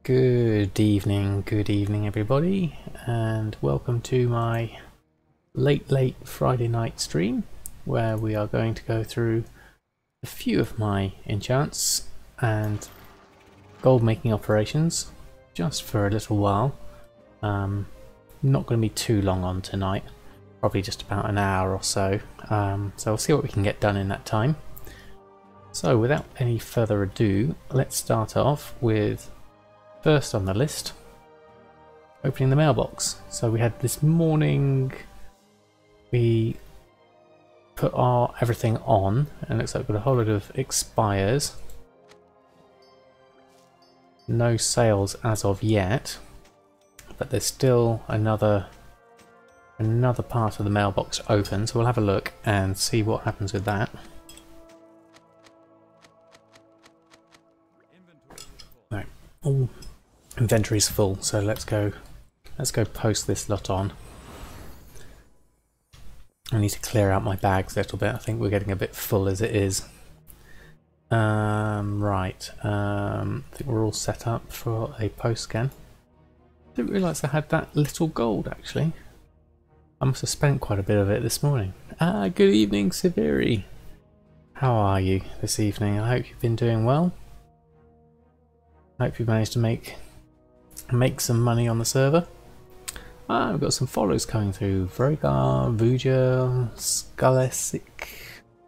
Good evening everybody, and welcome to my late Friday night stream where we are going to go through a few of my enchants and gold making operations just for a little while. Not going to be too long on tonight, probably just about an hour or so, so we'll see what we can get done in that time. So without any further ado, let's start off with first on the list, opening the mailbox. So we had this morning, we put our everything on, and it looks like we've got a whole lot of expires. No sales as of yet, but there's still another part of the mailbox open, so we'll have a look and see what happens with that. Right. Oh. Inventory's full, so let's go post this lot on. I need to clear out my bags a little bit. I think we're getting a bit full as it is. Right. I think we're all set up for a post scan. Didn't realise I had that little gold actually. I must have spent quite a bit of it this morning. Good evening, Severi. How are you this evening? I hope you've been doing well. I hope you've managed to make some money on the server. We've got some follows coming through. Vrogar, Vuja, Skalesic,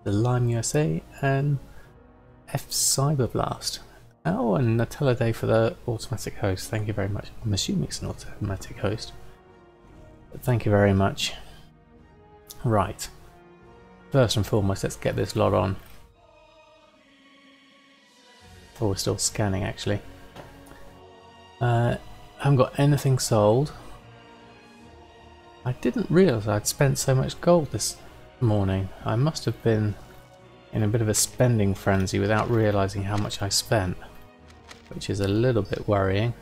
The Lime USA, and F Cyberblast. Oh, and Nutella Day for the automatic host. Thank you very much. I'm assuming it's an automatic host, but thank you very much. Right. First and foremost, let's get this lot on. Oh, we're still scanning actually. I haven't got anything sold. I didn't realise I'd spent so much gold this morning. I must have been in a bit of a spending frenzy without realising how much I spent, which is a little bit worrying.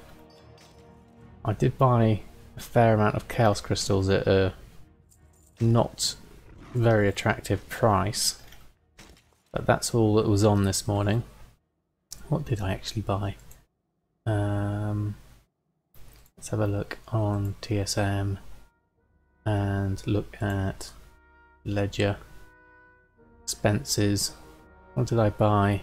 I did buy a fair amount of chaos crystals at a not very attractive price, but that's all that was on this morning. What did I actually buy? Let's have a look on TSM and look at Ledger expenses. What did I buy?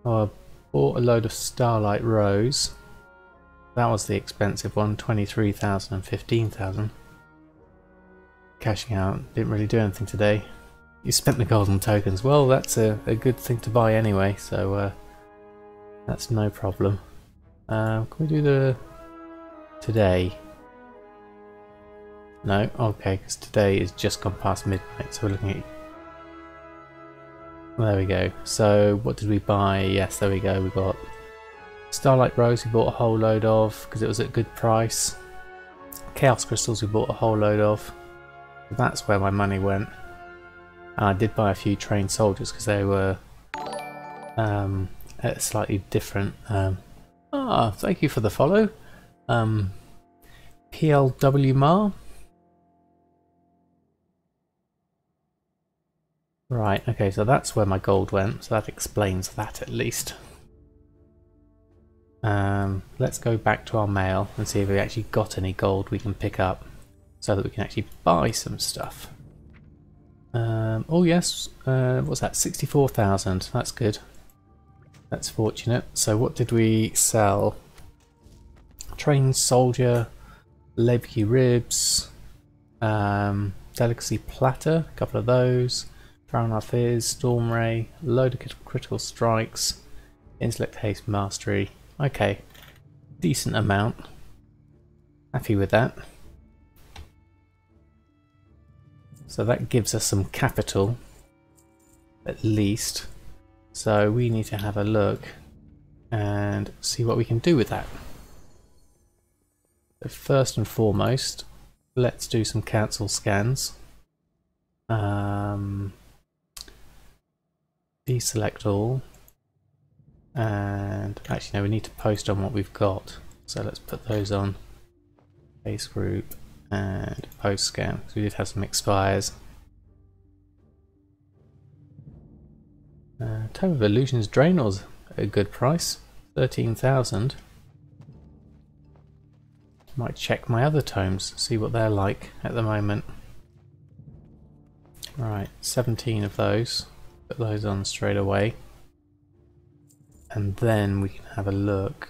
Oh, I bought a load of Starlight Rose. That was the expensive one, 23,000 and 15,000. Cashing out, didn't really do anything today. You spent the golden tokens. Well, that's a good thing to buy anyway, so that's no problem. Can we do the today? No? Okay, because today is just gone past midnight, so we're looking at... There we go. So, what did we buy? Yes, there we go. We got Starlight Rose, we bought a whole load of, because it was at a good price. Chaos Crystals, we bought a whole load of. That's where my money went. And I did buy a few trained soldiers, because they were at a slightly different... thank you for the follow. PLW Mar. Right, okay, so that's where my gold went, so that explains that at least. Let's go back to our mail and see if we actually got any gold we can pick up so that we can actually buy some stuff. Oh yes, what's that? 64,000, that's good. That's fortunate. So what did we sell? Trained Soldier, Lebki Ribs, Delicacy Platter, a couple of those, Drown Our Fears, Storm Ray, load of critical strikes, Intellect Haste Mastery. Okay, decent amount. Happy with that. So that gives us some capital, at least. So we need to have a look and see what we can do with that. So first and foremost, let's do some cancel scans. Deselect all. And actually no, we need to post on what we've got. So let's put those on. Base group and post scan. So we did have some expires. Tome of Illusions Draenor's a good price. 13,000. Might check my other tomes, see what they're like at the moment. Right, 17 of those. Put those on straight away. And then we can have a look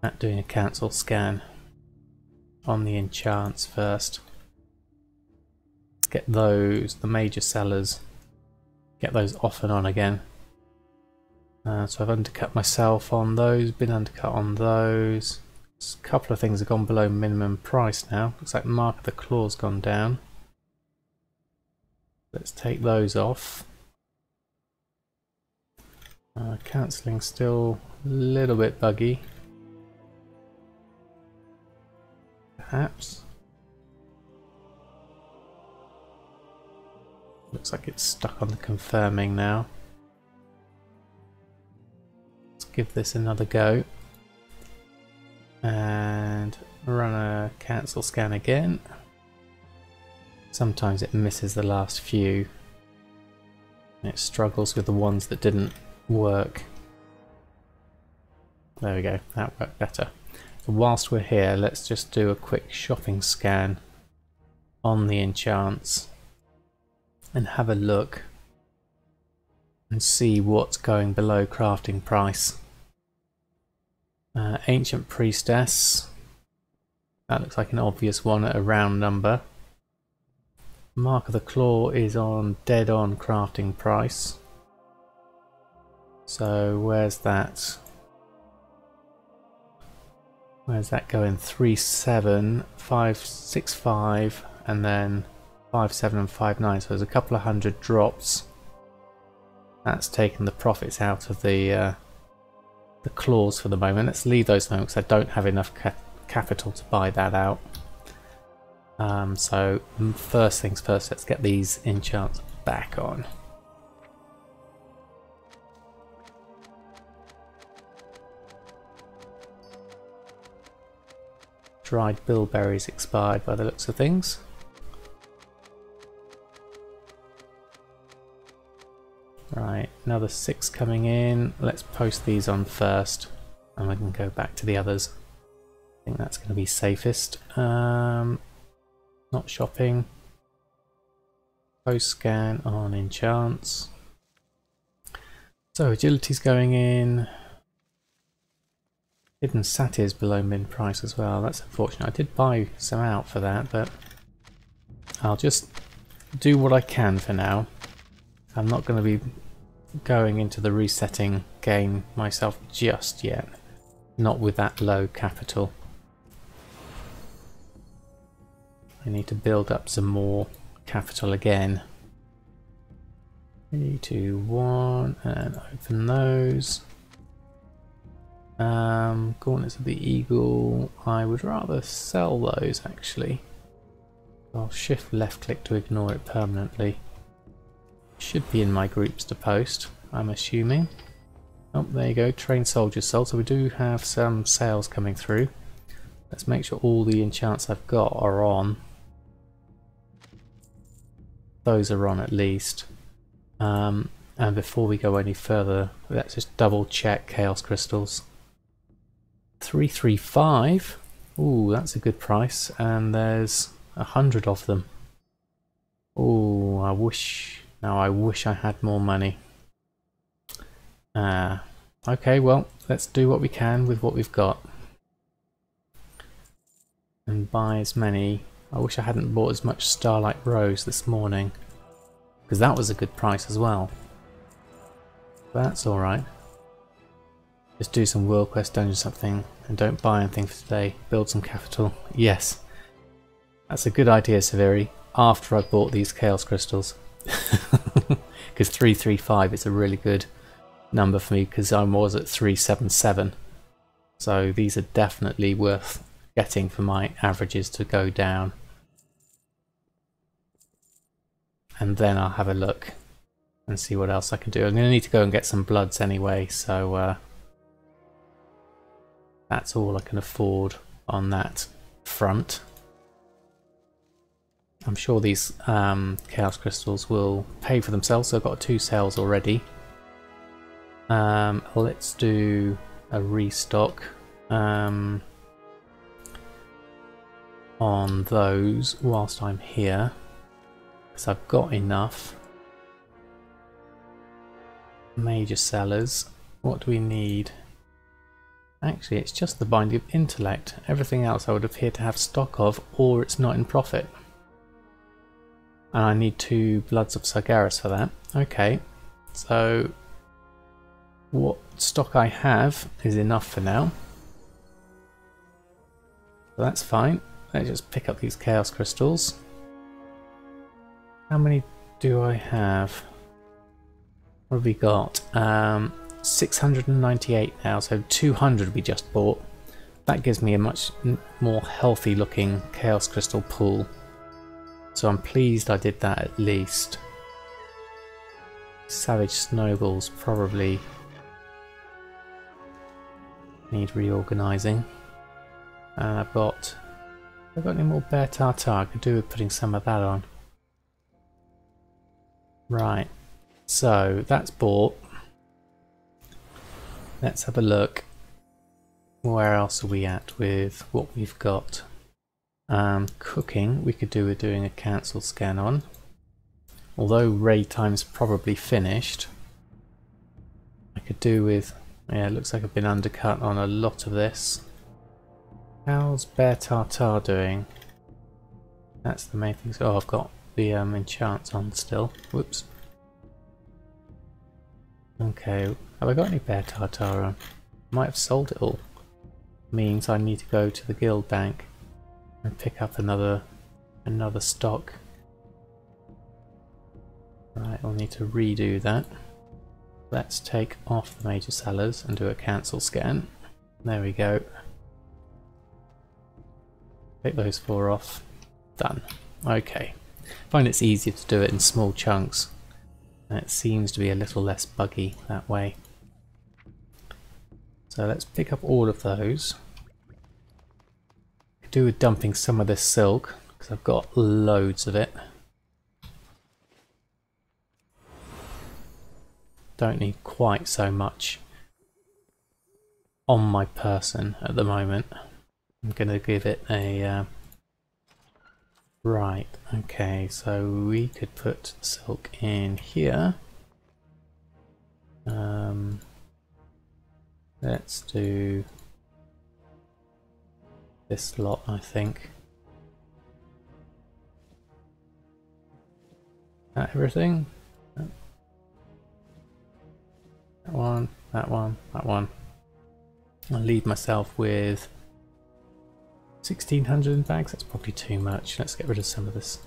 at doing a cancel scan on the enchants first. Get those, the major sellers, get those off and on again. So I've undercut myself on those, been undercut on those. A couple of things have gone below minimum price now. Looks like Mark of the Claw's gone down. Let's take those off. Cancelling still a little bit buggy. Perhaps. Looks like it's stuck on the confirming now. Let's give this another go. And run a cancel scan again. Sometimes it misses the last few. And it struggles with the ones that didn't work. There we go, that worked better. So whilst we're here, let's just do a quick shopping scan on the enchants and have a look and see what's going below crafting price. Ancient Priestess, that looks like an obvious one at a round number. Mark of the Claw is on dead on crafting price. So where's that? Where's that going? 3.7, 5.65 and then 5.7 and 5.9, so there's a couple of hundred drops. That's taken the profits out of the claws for the moment. Let's leave those moments because I don't have enough capital to buy that out. So first things first, let's get these enchants back on. Dried bilberries expired by the looks of things. Right, another 6 coming in. Let's post these on first and we can go back to the others. I think that's going to be safest. Not shopping. Post scan on enchants. So agility's going in. Hidden Sat is below mid price as well. That's unfortunate. I did buy some out for that, but I'll just do what I can for now. I'm not going to be going into the resetting game myself just yet. Not with that low capital. I need to build up some more capital again. 3, 2, 1, and open those. Gauntlets of the Eagle, I would rather sell those actually. I'll shift left click to ignore it permanently. Should be in my groups to post, I'm assuming. Oh, there you go, trained soldiers sold, so we do have some sales coming through. Let's make sure all the enchants I've got are on. Those are on at least. And before we go any further, let's just double check Chaos Crystals. 335. Ooh, that's a good price, and there's 100 of them. Ooh, I wish I had more money. Okay, well, let's do what we can with what we've got. And buy as many. I wish I hadn't bought as much Starlight Rose this morning, because that was a good price as well. But that's alright. Just do some World Quest Dungeon something and don't buy anything for today. Build some capital. Yes. That's a good idea, Severi. After I've bought these Chaos Crystals. Because 335 is a really good number for me because I was at 377. So these are definitely worth getting for my averages to go down. And then I'll have a look and see what else I can do. I'm going to need to go and get some bloods anyway, so that's all I can afford on that front. I'm sure these Chaos Crystals will pay for themselves, so I've got 2 sales already. Let's do a restock on those whilst I'm here, because I've got enough major sellers. What do we need? Actually, it's just the Binding of Intellect. Everything else I would appear to have stock of, or it's not in profit. And I need 2 Bloods of Sargeras for that. Okay, so what stock I have is enough for now. So that's fine. Let's just pick up these Chaos Crystals. How many do I have? What have we got? 698 now, so 200 we just bought. That gives me a much more healthy looking Chaos Crystal pool. So I'm pleased I did that at least. Savage Snowballs probably need reorganising. And I've got any more Bear Tartar? I could do with putting some of that on. Right, so that's bought. Let's have a look. Where else are we at with what we've got? Cooking, we could do with doing a cancel scan on. Although raid time's probably finished, I could do with... yeah, it looks like I've been undercut on a lot of this. How's Bear Tartar doing? That's the main thing. Oh, I've got the enchants on still. Whoops. Okay, have I got any Bear Tartar on? Might have sold it all. Means I need to go to the guild bank and pick up another stock. Right, I'll need to redo that. Let's take off the major sellers and do a cancel scan. There we go. Take those 4 off. Done. Okay. I find it's easier to do it in small chunks. And it seems to be a little less buggy that way. So let's pick up all of those. Could do with dumping some of this silk, because I've got loads of it. Don't need quite so much on my person at the moment. I'm going to give it a... right, okay, so we could put silk in here. Let's do this lot, I think. That everything? That one, that one, that one. I'll leave myself with 1600 bags. That's probably too much. Let's get rid of some of this.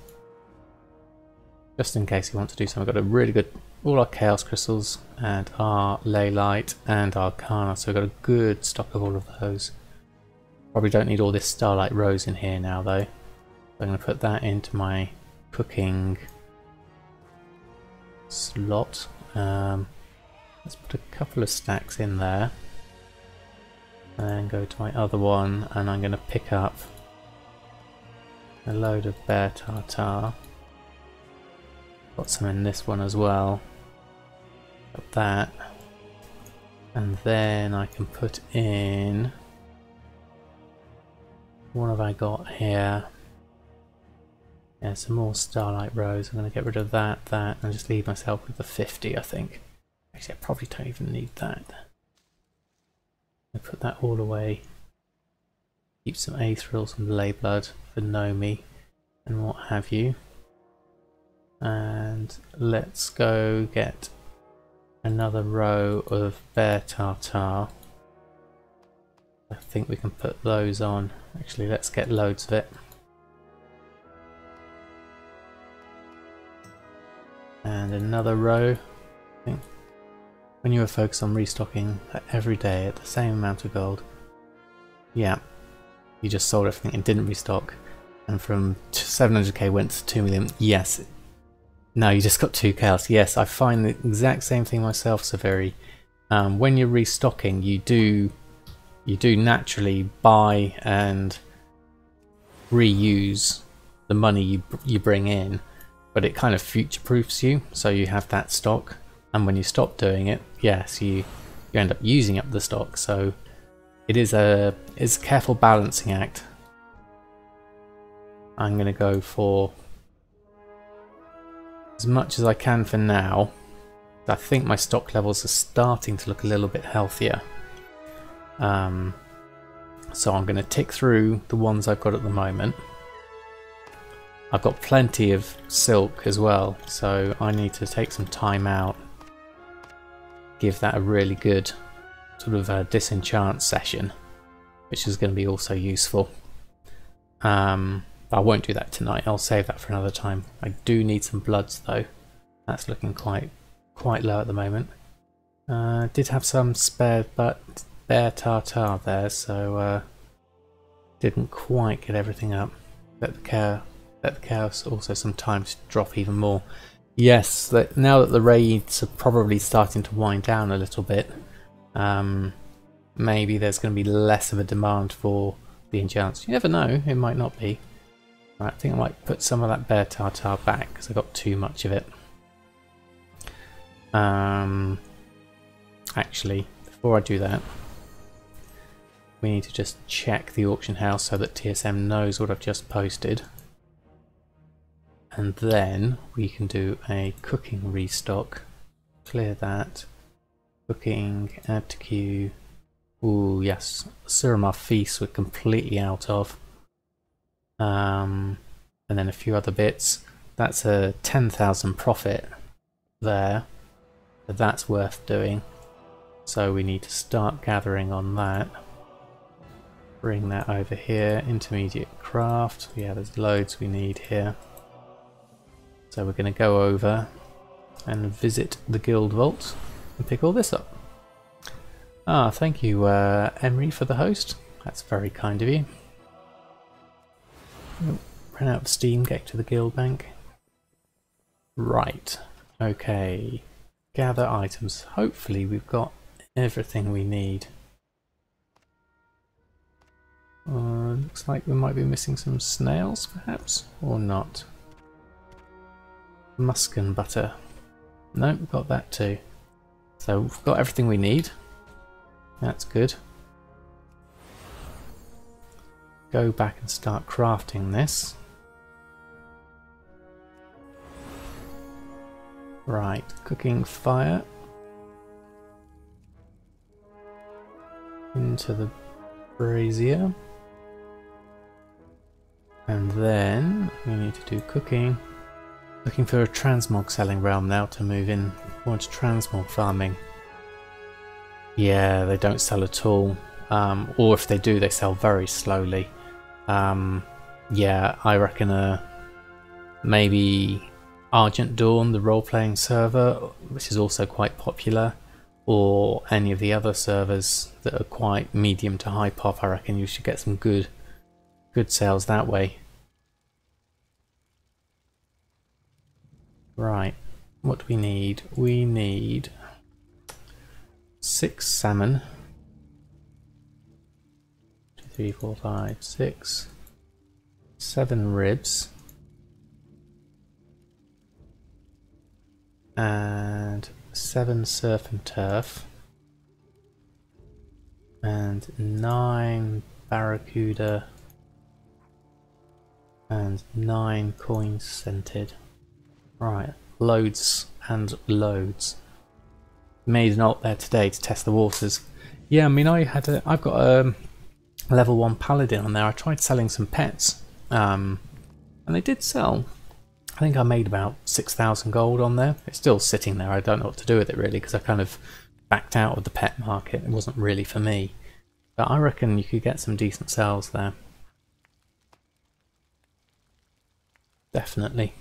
Just in case you want to do something. We've got a really good, all our Chaos Crystals and our Leylight and our Arcana, so we've got a good stock of all of those. Probably don't need all this Starlight Rose in here now though. I'm going to put that into my cooking slot. Let's put a couple of stacks in there. And then go to my other one, and I'm going to pick up a load of Bear Tartar. Got some in this one as well. Got that. And then I can put in... what have I got here? Yeah, some more Starlight Rose. I'm going to get rid of that, and just leave myself with the 50, I think. Actually, I probably don't even need that. I put that all away. Keep some Aetheril, some Leyblood for Nomi and what have you. And let's go get another row of Bear Tartar. I think we can put those on. Actually, let's get loads of it. And another row. I think when you were focused on restocking every day at the same amount of gold, yeah, you just sold everything and didn't restock, and from 700k went to 2 million. Yes, no, you just got 2 chaos. Yes, I find the exact same thing myself, Severi. When you're restocking, you do naturally buy and reuse the money you bring in, but it kind of future proofs you, so you have that stock And when you stop doing it, yes, you end up using up the stock. So it's a careful balancing act. I'm going to go for as much as I can for now. I think my stock levels are starting to look a little bit healthier. So I'm going to tick through the ones I've got at the moment. I've got plenty of silk as well, so I need to take some time out. Give that a really good sort of disenchant session, which is going to be also useful. I won't do that tonight, I'll save that for another time. I do need some bloods though. That's looking quite low at the moment. Did have some spare but bear tartar there, so didn't quite get everything up. Let the chaos also some time to drop even more. Yes, now that the raids are probably starting to wind down a little bit, maybe there's going to be less of a demand for the enchants. You never know, it might not be. Right, I think I might put some of that bear tartar back because I got too much of it. Actually, before I do that, we need to just check the auction house so that TSM knows what I've just posted. And then we can do a cooking restock. Clear that. Cooking, add to queue. Ooh, yes. Suramar Feast we're completely out of. And then a few other bits. That's a 10,000 profit there. So that's worth doing. So we need to start gathering on that. Bring that over here. Intermediate craft. Yeah, there's loads we need here. So we're going to go over and visit the guild vault and pick all this up. Ah, thank you, Emery, for the host. That's very kind of you. Oh, ran out of steam, get to the guild bank. Right, okay. Gather items. Hopefully we've got everything we need. Looks like we might be missing some snails, perhaps, or not. Muscan butter. No, we've got that too. So we've got everything we need. That's good. Go back and start crafting this. Right, cooking fire. Into the brazier. And then we need to do cooking. Looking for a transmog selling realm now to move in towards transmog farming. Yeah, they don't sell at all. Or if they do, they sell very slowly. Yeah, I reckon maybe Argent Dawn, the role-playing server, which is also quite popular, or any of the other servers that are quite medium to high pop. I reckon you should get some good sales that way. Right, what do we need? We need 6 salmon. 2, 3, 4, 5, 6. 7 ribs. And 7 surf and turf. And 9 barracuda. And 9 coins scented. Right, loads and loads. Made an alt there today to test the waters. Yeah, I mean, I've got a level 1 paladin on there. I tried selling some pets, and they did sell. I think I made about 6,000 gold on there. It's still sitting there. I don't know what to do with it really, because I kind of backed out of the pet market. It wasn't really for me. But I reckon you could get some decent sales there. Definitely.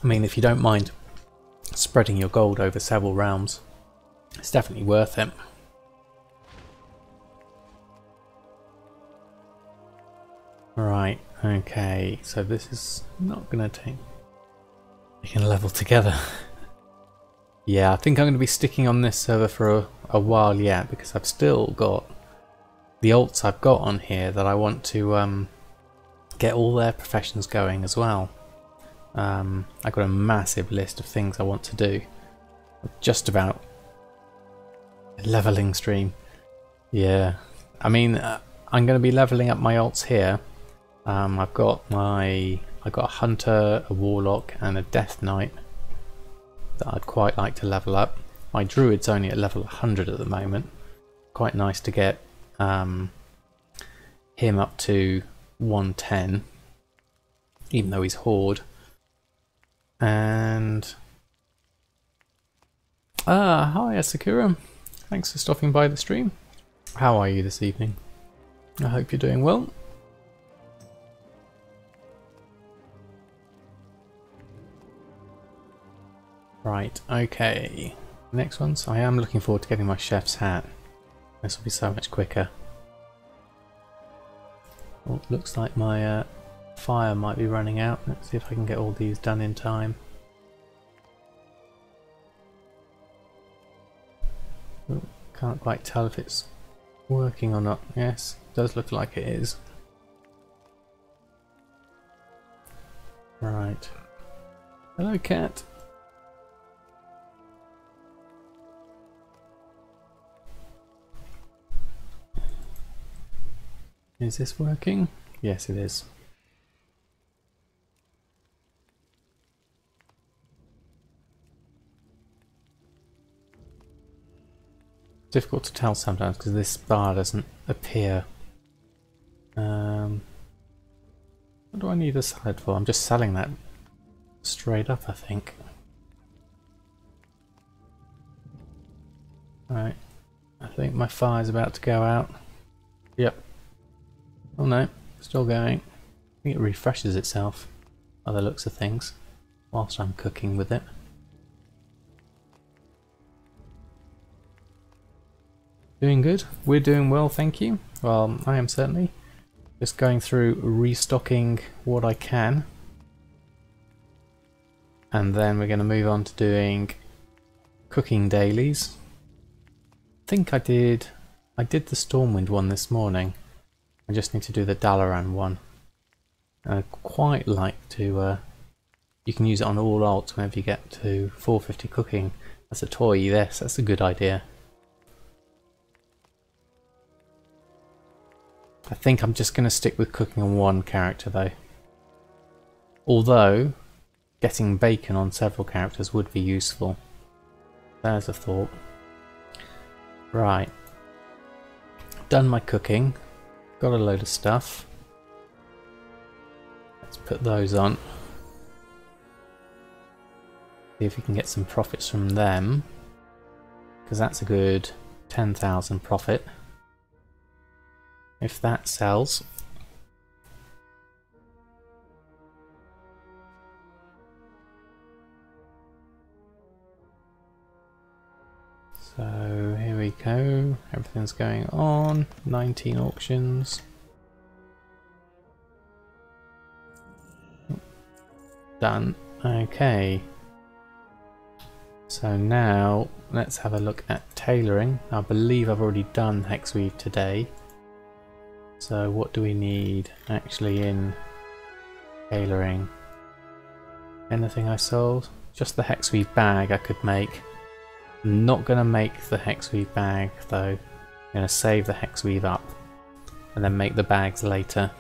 I mean, if you don't mind spreading your gold over several realms, it's definitely worth it. Right, okay, so this is not going to take... We can level together. Yeah, I think I'm going to be sticking on this server for a while yet, because I've still got the alts I've got on here that I want to get all their professions going as well. I've got a massive list of things I want to do. Just about a leveling stream. Yeah, I mean, I'm going to be leveling up my alts here. I've got a hunter, a warlock, and a death knight that I'd quite like to level up. My druid's only at level 100 at the moment. Quite nice to get him up to 110, even though he's horde. And hi Sakura, thanks for stopping by the stream. How are you this evening? I hope you're doing well. Right, okay. Next one, so I am looking forward to getting my chef's hat. This will be so much quicker. Oh, looks like my fire might be running out. Let's see if I can get all these done in time. Oh, can't quite tell if it's working or not. Yes, does look like it is. Right. Hello, cat. Is this working? Yes, it is. Difficult to tell sometimes because this bar doesn't appear. What do I need a salad for? I'm just selling that straight up, I think. Right, I think my fire's about to go out. Yep. Oh no, still going. I think it refreshes itself by the looks of things whilst I'm cooking with it. Doing good. We're doing well, thank you. Well, I am certainly. Just going through restocking what I can. And then we're going to move on to doing cooking dailies. I think I did the Stormwind one this morning. I just need to do the Dalaran one. I'd quite like to, you can use it on all alts whenever you get to 450 cooking. That's a toy, yes, that's a good idea. I think I'm just going to stick with cooking on one character though. Although, getting bacon on several characters would be useful. There's a thought. Right. Done my cooking. Got a load of stuff. Let's put those on. See if we can get some profits from them. Because that's a good 10,000 profit. If that sells. So here we go. Everything's going on. 19 auctions. Done. Okay. So now let's have a look at tailoring. I believe I've already done Hexweave today. So what do we need actually in tailoring? Anything I sold? Just the Hexweave bag I could make. I'm not going to make the Hexweave bag though. I'm going to save the Hexweave up and then make the bags later.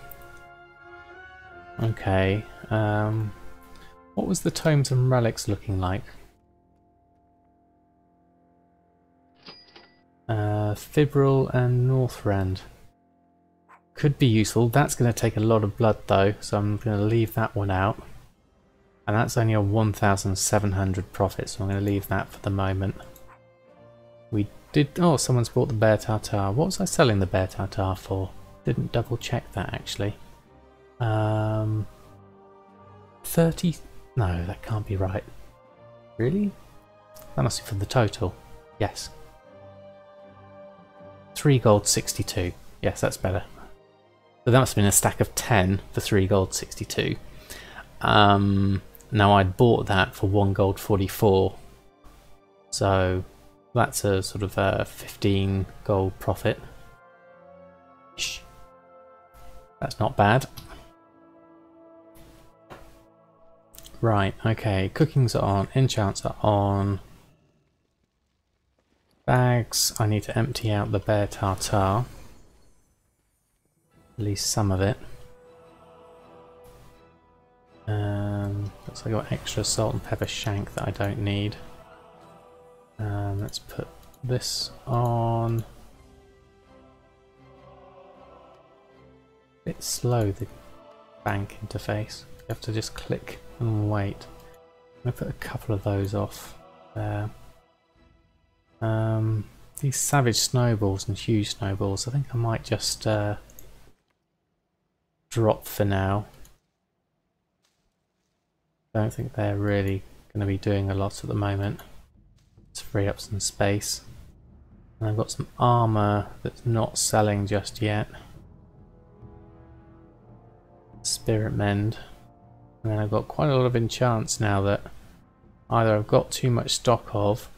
Okay. What was the tomes and relics looking like? Fibril and Northrend. Could be useful. That's going to take a lot of blood though, so I'm going to leave that one out. And that's only a 1,700 profit, so I'm going to leave that for the moment. We did... Oh, someone's bought the bear tartare. What was I selling the bear tartare for? Didn't double check that actually. 30... No, that can't be right. Really? That must be for the total. Yes. 3 gold 62. Yes, that's better. So that must have been a stack of 10 for 3 gold 62. Now I'd bought that for 1 gold 44. So that's a sort of a 15 gold profit. That's not bad. Right, okay, cooking's on, enchants are on. Bags, I need to empty out the bear tartare. At least some of it. Looks like I've got extra salt and pepper shank that I don't need. Let's put this on. Bit slow, the bank interface. You have to just click and wait. I'm going to put a couple of those off there. These savage snowballs and huge snowballs, I think I might just drop for now. Don't think they're really going to be doing a lot at the moment. Let's free up some space. And I've got some armour that's not selling just yet. Spirit Mend. And then I've got quite a lot of enchants now that either I've got too much stock of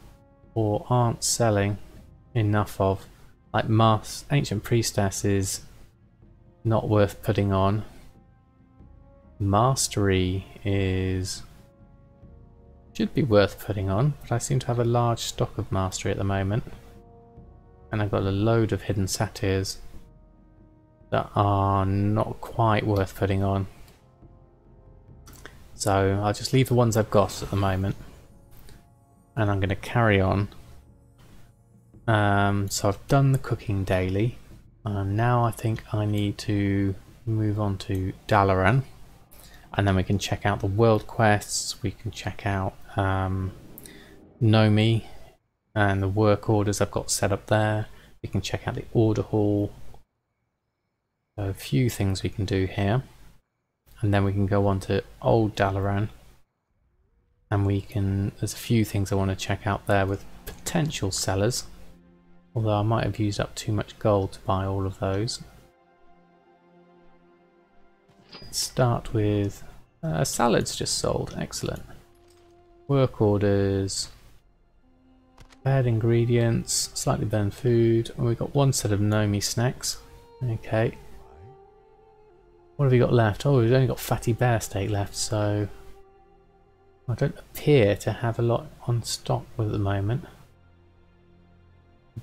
or aren't selling enough of. Like Ancient Priestess is not worth putting on. Mastery should be worth putting on, but I seem to have a large stock of Mastery at the moment. And I've got a load of hidden satyrs that are not quite worth putting on. So I'll just leave the ones I've got at the moment. And I'm going to carry on. So I've done the cooking daily. Now I think I need to move on to Dalaran. And then we can check out the world quests. We can check out Nomi and the work orders I've got set up there. We can check out the order hall. So a few things we can do here. And then we can go on to Old Dalaran. And there's a few things I want to check out there with potential sellers. Although I might have used up too much gold to buy all of those. Let's start with salads just sold. Excellent. Work orders. Bad ingredients. Slightly burned food. And we've got one set of Nomi snacks. Okay. What have we got left? Oh, we've only got fatty bear steak left, so I don't appear to have a lot on stock at the moment.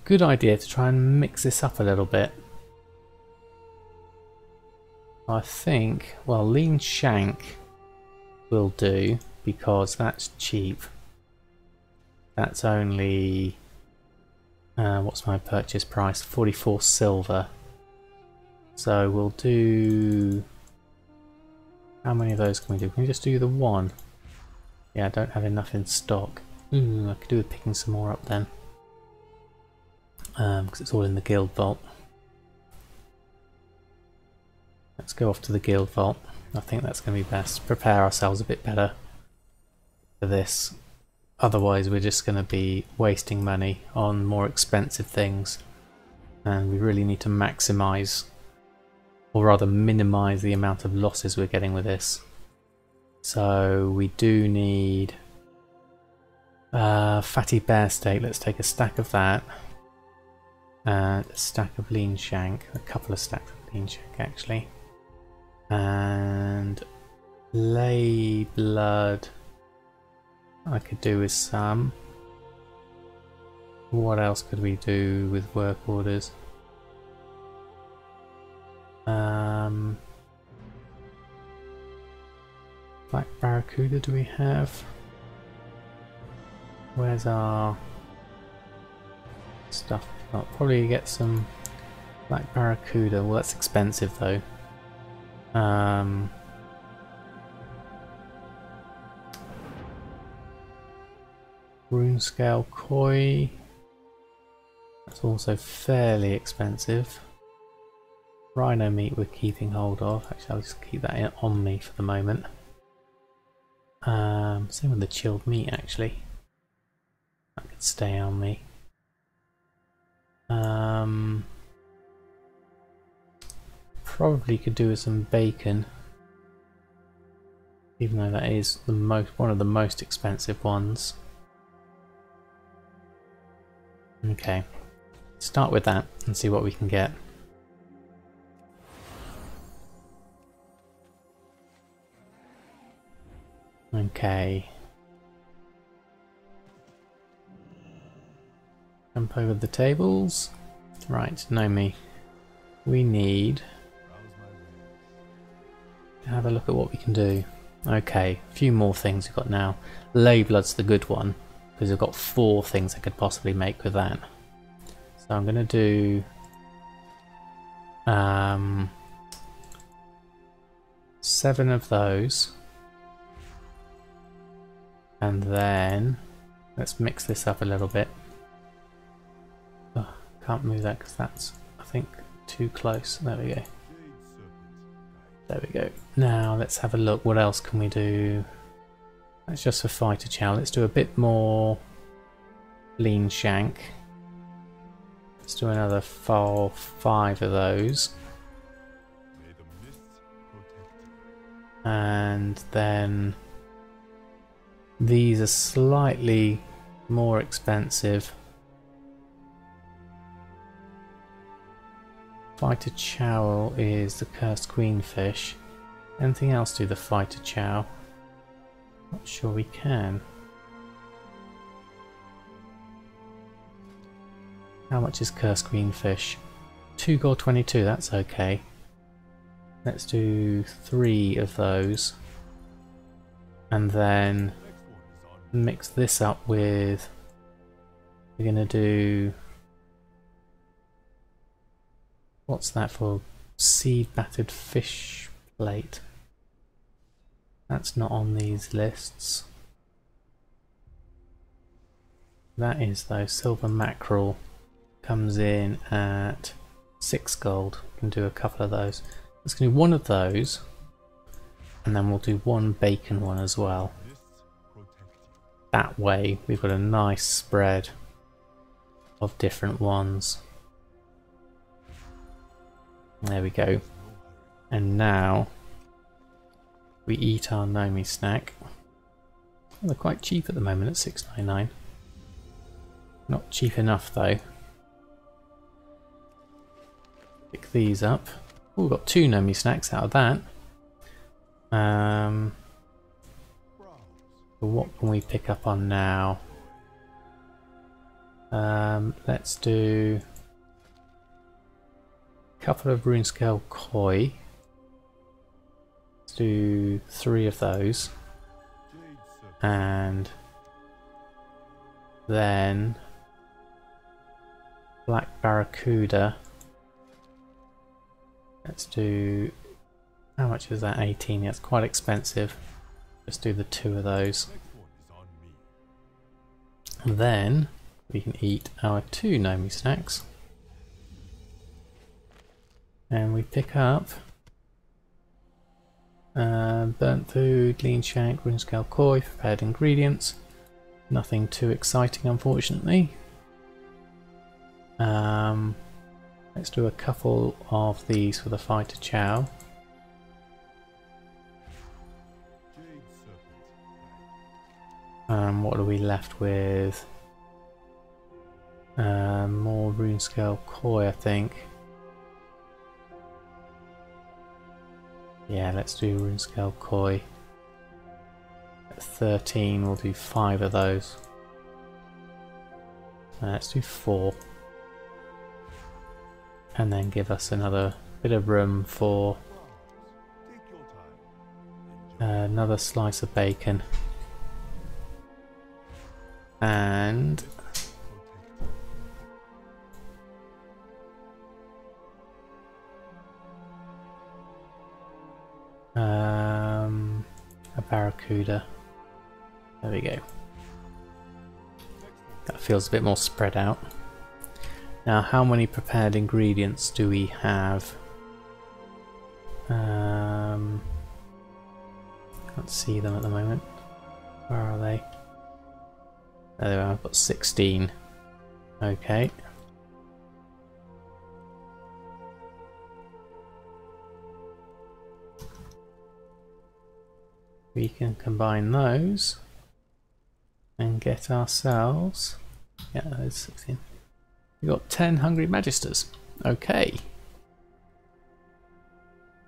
Good idea to try and mix this up a little bit. I think, well, lean shank will do because that's cheap. That's only, what's my purchase price? 44 silver. So we'll do, how many of those can we do? Can we just do the one? Yeah, I don't have enough in stock. I could do with picking some more up then. Because it's all in the guild vault. Let's go off to the guild vault. I think that's going to be best. Prepare ourselves a bit better for this. Otherwise we're just going to be wasting money on more expensive things. And we really need to maximise, or rather minimise, the amount of losses we're getting with this. So we do need fatty bear steak. Let's take a stack of that. And a stack of lean shank. A couple of stacks of lean shank actually. And lay blood I could do with some. What else could we do with work orders? Black barracuda do we have? Where's our stuff? I'll probably get some black barracuda. Well, that's expensive though. Rune scale koi. That's also fairly expensive. Rhino meat we're keeping hold of. Actually, I'll just keep that on me for the moment. Same with the chilled meat actually. That could stay on me. Probably could do with some bacon, even though that is one of the most expensive ones. Okay, start with that and see what we can get. Okay. Jump over the tables. Right, Nomi. We need to have a look at what we can do. Okay, a few more things we've got now. Layblood's the good one, because we've got 4 things I could possibly make with that. So I'm going to do 7 of those. And then let's mix this up a little bit. Oh, can't move that because that's, I think, too close. There we go. There we go. Now let's have a look. What else can we do? That's just for fighter chow. Let's do a bit more lean shank. Let's do another 5 of those. And then these are slightly more expensive. Fighter chow is the cursed queenfish. Anything else do the fighter chow? Not sure we can. How much is cursed queenfish? 2 gold 22, that's okay. Let's do 3 of those. And then mix this up with, we're going to do, what's that for? Seed battered fish plate. That's not on these lists. That is though. Silver mackerel comes in at 6 gold. We can do a couple of those. Let's do 1 of those, and then we'll do 1 bacon one as well. That way we've got a nice spread of different ones. There we go. And now we eat our Nomi snack. Well, they're quite cheap at the moment at $6.99. Not cheap enough though. Pick these up. Oh, we've got 2 Nomi snacks out of that. So what can we pick up on now? Let's do a couple of rune scale koi. Let's do 3 of those. And then black barracuda. Let's do, how much is that? 18. That's quite expensive. Let's do the 2 of those. And then we can eat our 2 Nomi snacks. And we pick up burnt food, lean shank, rune scale koi, prepared ingredients. Nothing too exciting, unfortunately. Let's do a couple of these for the fighter chow. What are we left with? More rune scale koi, I think. Yeah, let's do rune scale koi. At 13, we'll do 5 of those. Let's do 4. And then give us another bit of room for another slice of bacon. And a barracuda. There we go. That feels a bit more spread out. Now, how many prepared ingredients do we have? Can't see them at the moment. Where are they? There they are. I've got 16. Okay. We can combine those and get ourselves, yeah, there's 16. We've got 10 Hungry Magisters. Okay.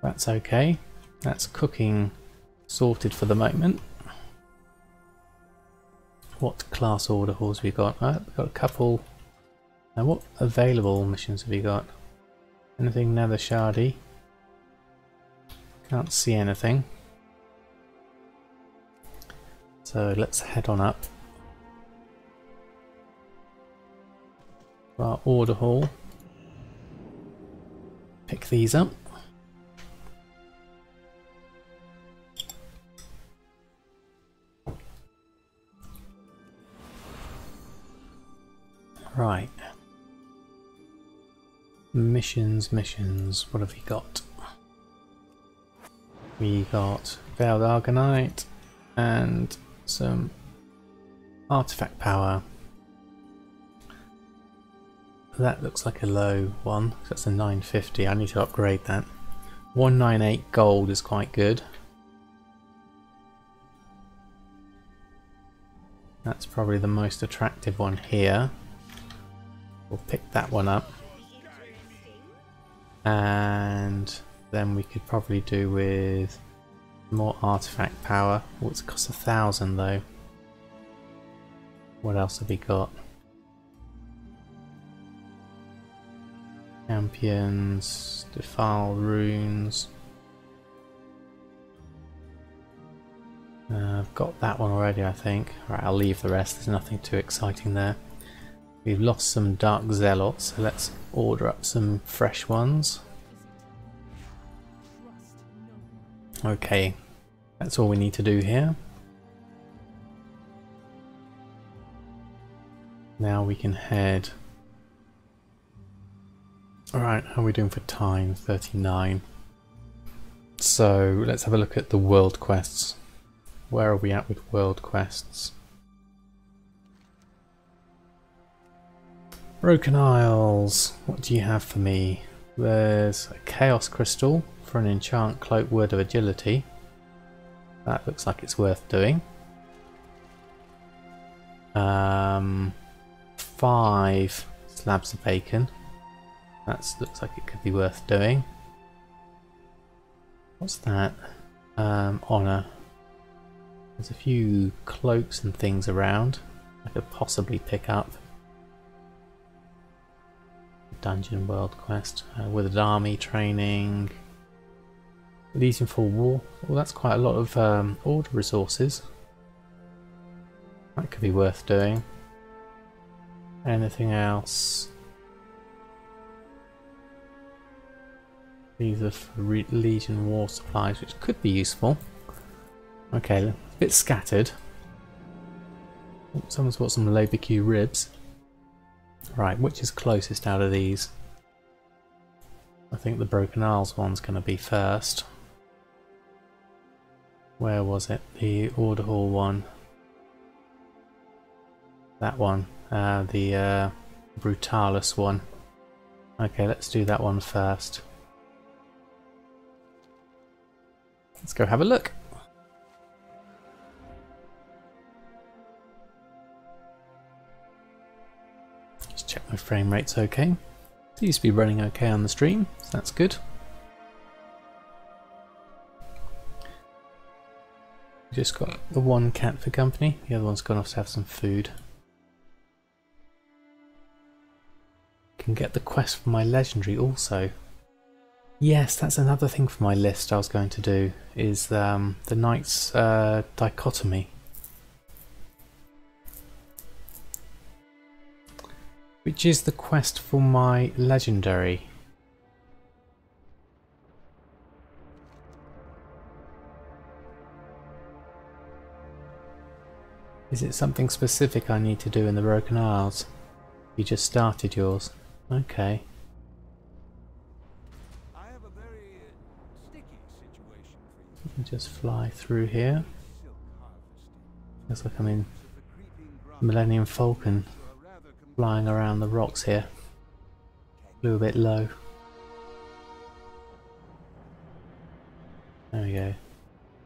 That's okay. That's cooking sorted for the moment. What class order halls have we got? We've got a couple. Now what available missions have you got? Anything nether shardy? Can't see anything. So let's head on up. Our order hall. Pick these up. Right. Missions. What have we got? We got Veiled Argonite and some artifact power. That looks like a low one. That's a 950. I need to upgrade that. 198 gold is quite good. That's probably the most attractive one here. We'll pick that one up. And then we could probably do with more artifact power. Oh, it's cost 1,000 though. What else have we got? Champions, defile runes. I've got that one already, I think. Right, I'll leave the rest. There's nothing too exciting there. We've lost some dark zealots, so let's order up some fresh ones. Okay, that's all we need to do here. Now we can head. Alright, how are we doing for time? 39. So let's have a look at the world quests. Where are we at with world quests? Broken Isles, what do you have for me? There's a Chaos Crystal for an enchant cloak word of agility. That looks like it's worth doing. 5 slabs of bacon. That looks like it could be worth doing. What's that? Honour. There's a few cloaks and things around I could possibly pick up. Dungeon world quest. Withered army training. Legion for war. Well, that's quite a lot of order resources. That could be worth doing. Anything else? These are for Legion war supplies, which could be useful. Okay, a bit scattered. Oh, someone's bought some low BQ ribs. Right, which is closest out of these? I think the Broken Isles one's going to be first. Where was it? The Order Hall one. That one. The Brutalis one. Okay, let's do that one first. Let's go have a look. Just check my frame rate's okay. Seems to be running okay on the stream, so that's good. Just got the one cat for company, the other one's gone off to have some food. Can get the quest for my legendary also. Yes, that's another thing for my list I was going to do, is the Knight's Dichotomy. Which is the quest for my legendary. Is it something specific I need to do in the Broken Isles? You just started yours. Okay. I have a very sticky situation for you. Just fly through here. Looks like I'm in Millennium Falcon, flying around the rocks here. Flew a bit low. There we go.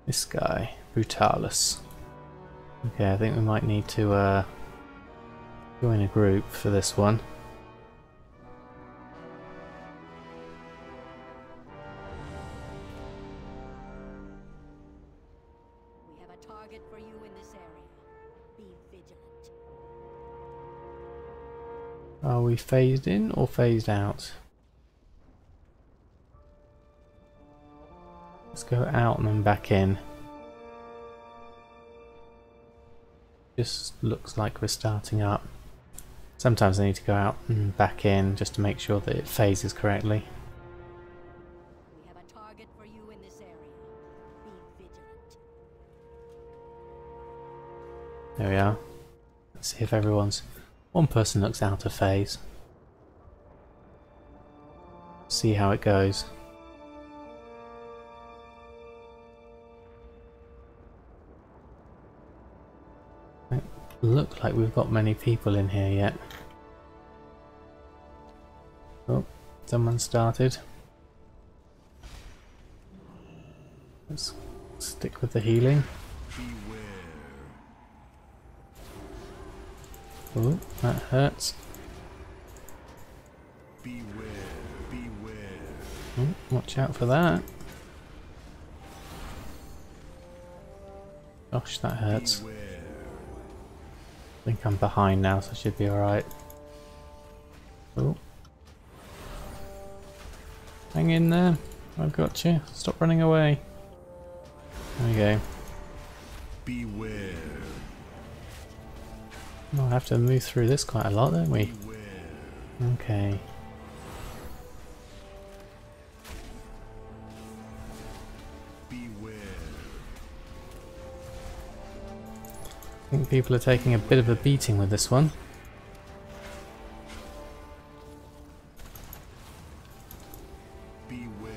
This guy, Brutalis. Okay, I think we might need to join a group for this one. We have a target for you in this area. Be vigilant. Are we phased in or phased out? Let's go out and then back in. Just looks like we're starting up. Sometimes I need to go out and back in just to make sure that it phases correctly. We have a target for you in this area. Be vigilant. There we are. Let's see if everyone's... One person looks out of phase. See how it goes. Don't look like we've got many people in here yet. Oh, someone started. Let's stick with the healing. Oh, that hurts. Oh, watch out for that. Gosh, that hurts. I think I'm behind now, so I should be alright. Oh. Hang in there. I've got you. Stop running away. There we go. Beware. We'll have to move through this quite a lot, don't we? Okay. Beware. I think people are taking a bit of a beating with this one. Beware.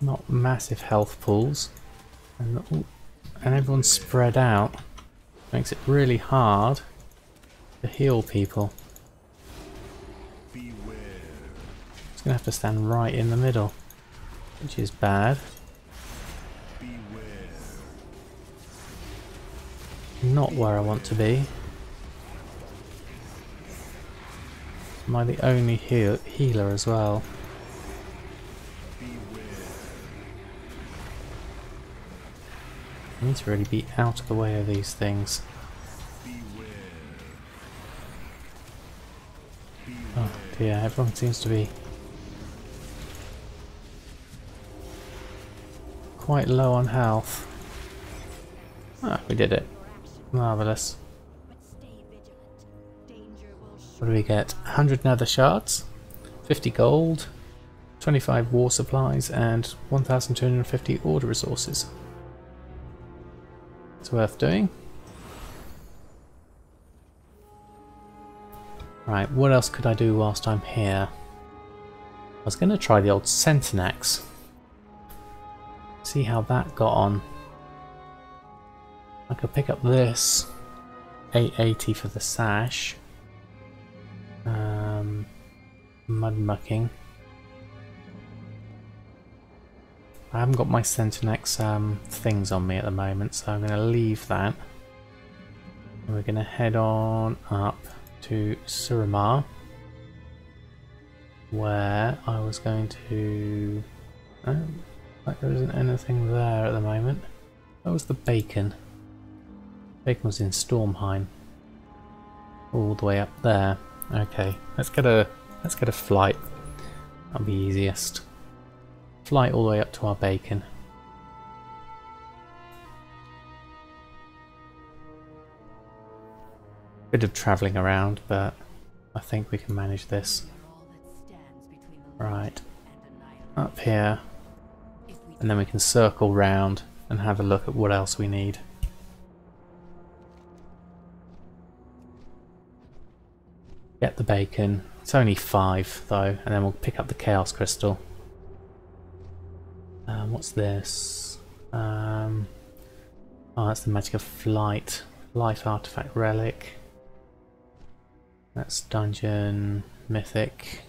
Not massive health pools. And, ooh, and everyone's spread out. Makes it really hard to heal people. Beware. It's gonna have to stand right in the middle, which is bad. Beware. Not where I want to be. Am I the only healer as well? I need to really be out of the way of these things. Oh dear, everyone seems to be quite low on health. Ah, we did it. Marvellous. What do we get? 100 nether shards, 50 gold, 25 war supplies, and 1,250 order resources. It's worth doing. Right, what else could I do whilst I'm here? I was going to try the old Centinax. See how that got on. I could pick up this. 880 for the sash. Mud mucking. I haven't got my Centinax things on me at the moment, so I'm going to leave that. And we're going to head on up to Suramar, where I was going to... Oh, like there isn't anything there at the moment. That was the bacon. Bacon was in Stormheim. All the way up there. Okay, let's get a flight. That'll be easiest. Flight all the way up to our bacon. Bit of travelling around, but I think we can manage this. Right, up here, and then we can circle round and have a look at what else we need. Get the bacon. It's only 5 though, and then we'll pick up the Chaos Crystal. What's this? Oh, that's the Magic of Flight. Life Artifact Relic. That's Dungeon Mythic.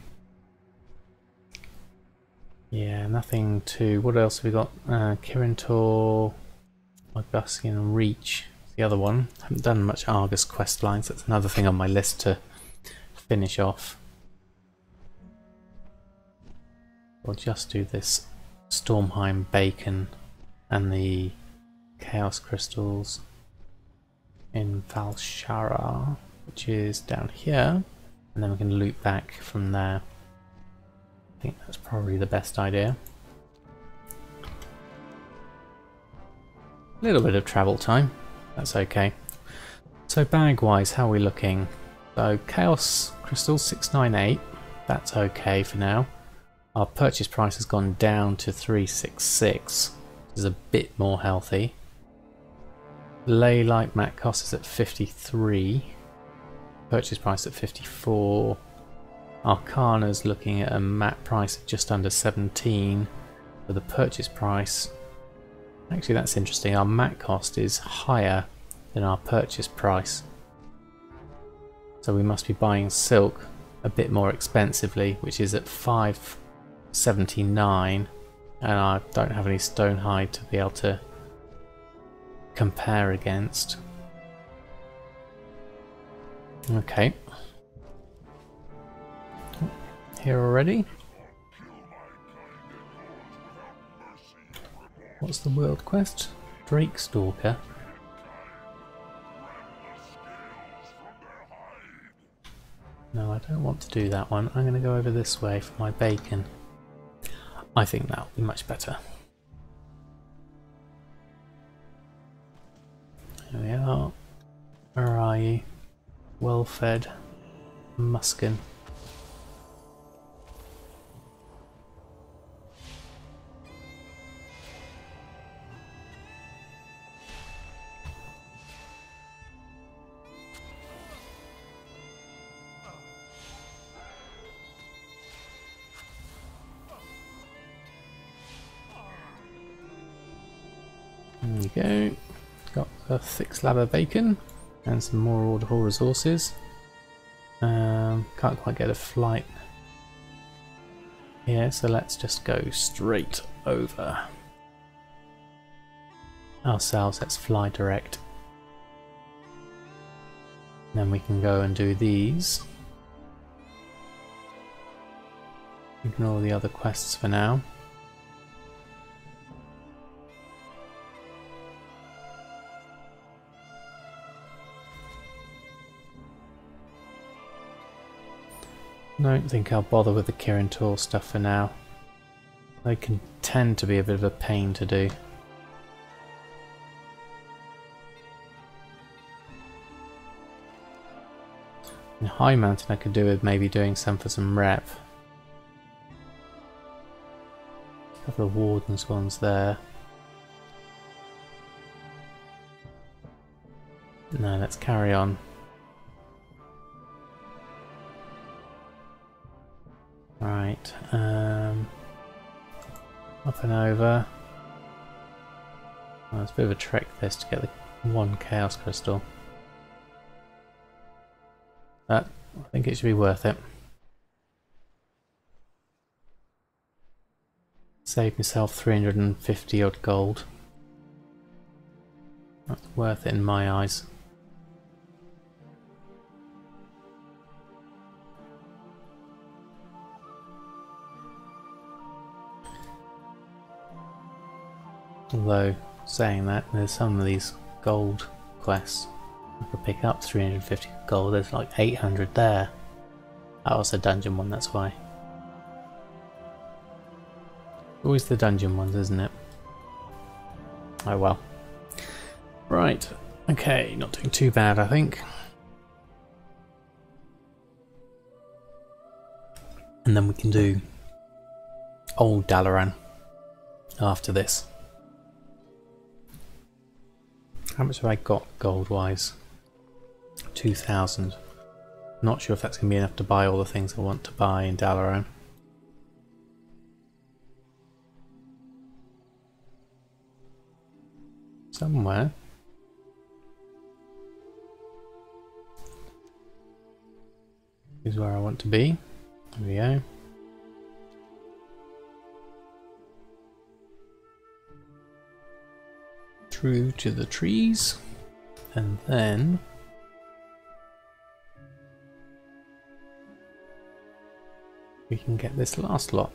Yeah, nothing too... What else have we got? Kirintor, Argusian Reach. The other one. Haven't done much Argus quest lines. That's another thing on my list to finish off. We'll just do this Stormheim bacon and the Chaos Crystals in Valshara, which is down here. and then we can loop back from there. I think that's probably the best idea. A little bit of travel time, that's okay. So bag wise, how are we looking? So Chaos Crystal 698, that's okay for now. Our purchase price has gone down to 366, which is a bit more healthy. Ley Light Mat cost is at 53, purchase price at 54. Arcana's looking at a mat price of just under 17 for the purchase price. Actually, that's interesting. Our mat cost is higher than our purchase price, so we must be buying silk a bit more expensively, which is at 579, and I don't have any stone hide to be able to compare against. Okay, here already. What's the world quest? Drake Stalker. No, I don't want to do that one. I'm going to go over this way for my bacon. I think that'll be much better. Here we are. Where are you? Well fed. Muskin. There we go. Got a thick slab of bacon and some more audible resources. Can't quite get a flight here, so let's just go straight over ourselves. Let's fly direct. Then we can go and do these. Ignore the other quests for now. I don't think I'll bother with the Kirin Tor stuff for now. They can tend to be a bit of a pain to do. In High Mountain I could do with maybe doing some for some rep. A couple of Warden's ones there. No, let's carry on. Right, up and over. Well, it's a bit of a trek this to get the one Chaos Crystal. But I think it should be worth it. Save myself 350 odd gold. That's worth it in my eyes. Although, saying that, there's some of these gold quests. I could pick up 350 gold, there's like 800 there. That was a dungeon one, that's why. Always the dungeon ones, isn't it? Oh well. Right, okay, not doing too bad, I think. And then we can do Old Dalaran after this. How much have I got gold-wise? 2,000. Not sure if that's going to be enough to buy all the things I want to buy in Dalaran. Somewhere. Is where I want to be. There we go. Through to the trees, and then we can get this last lot.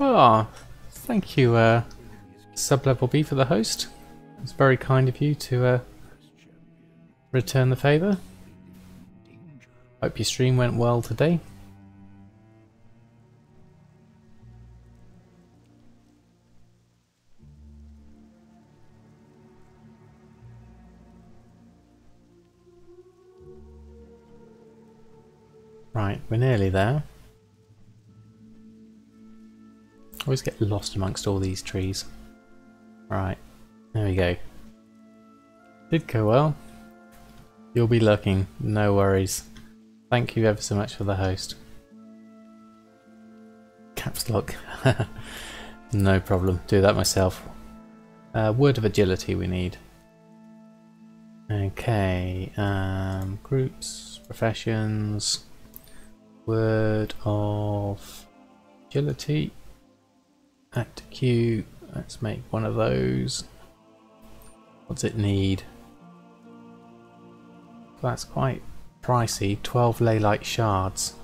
Oh, thank you, sub-level B for the host. It's very kind of you to return the favour. Hope your stream went well today. Right, we're nearly there. Always get lost amongst all these trees. Right, there we go. Did go well. You'll be looking, no worries. Thank you ever so much for the host. Caps lock. No problem, do that myself. Word of agility we need. Okay, groups, professions, word of agility. Add to queue, let's make one of those. What's it need? That's quite pricey, 12 ley-like shards.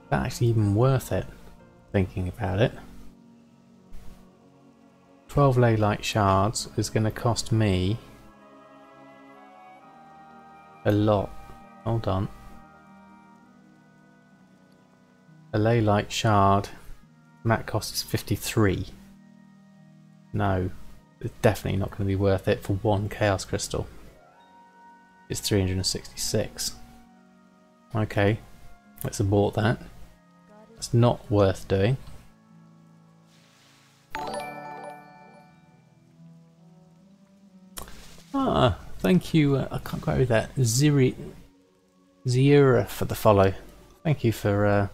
That's actually even worth it, thinking about it. 12 ley-like shards is going to cost me a lot. Hold on. A ley-like shard, that cost is 53. No, it's definitely not going to be worth it for one chaos crystal. It's 366. Okay, let's abort that. It's not worth doing. Ah, thank you. I can't quite read that. Zira for the follow. Thank you for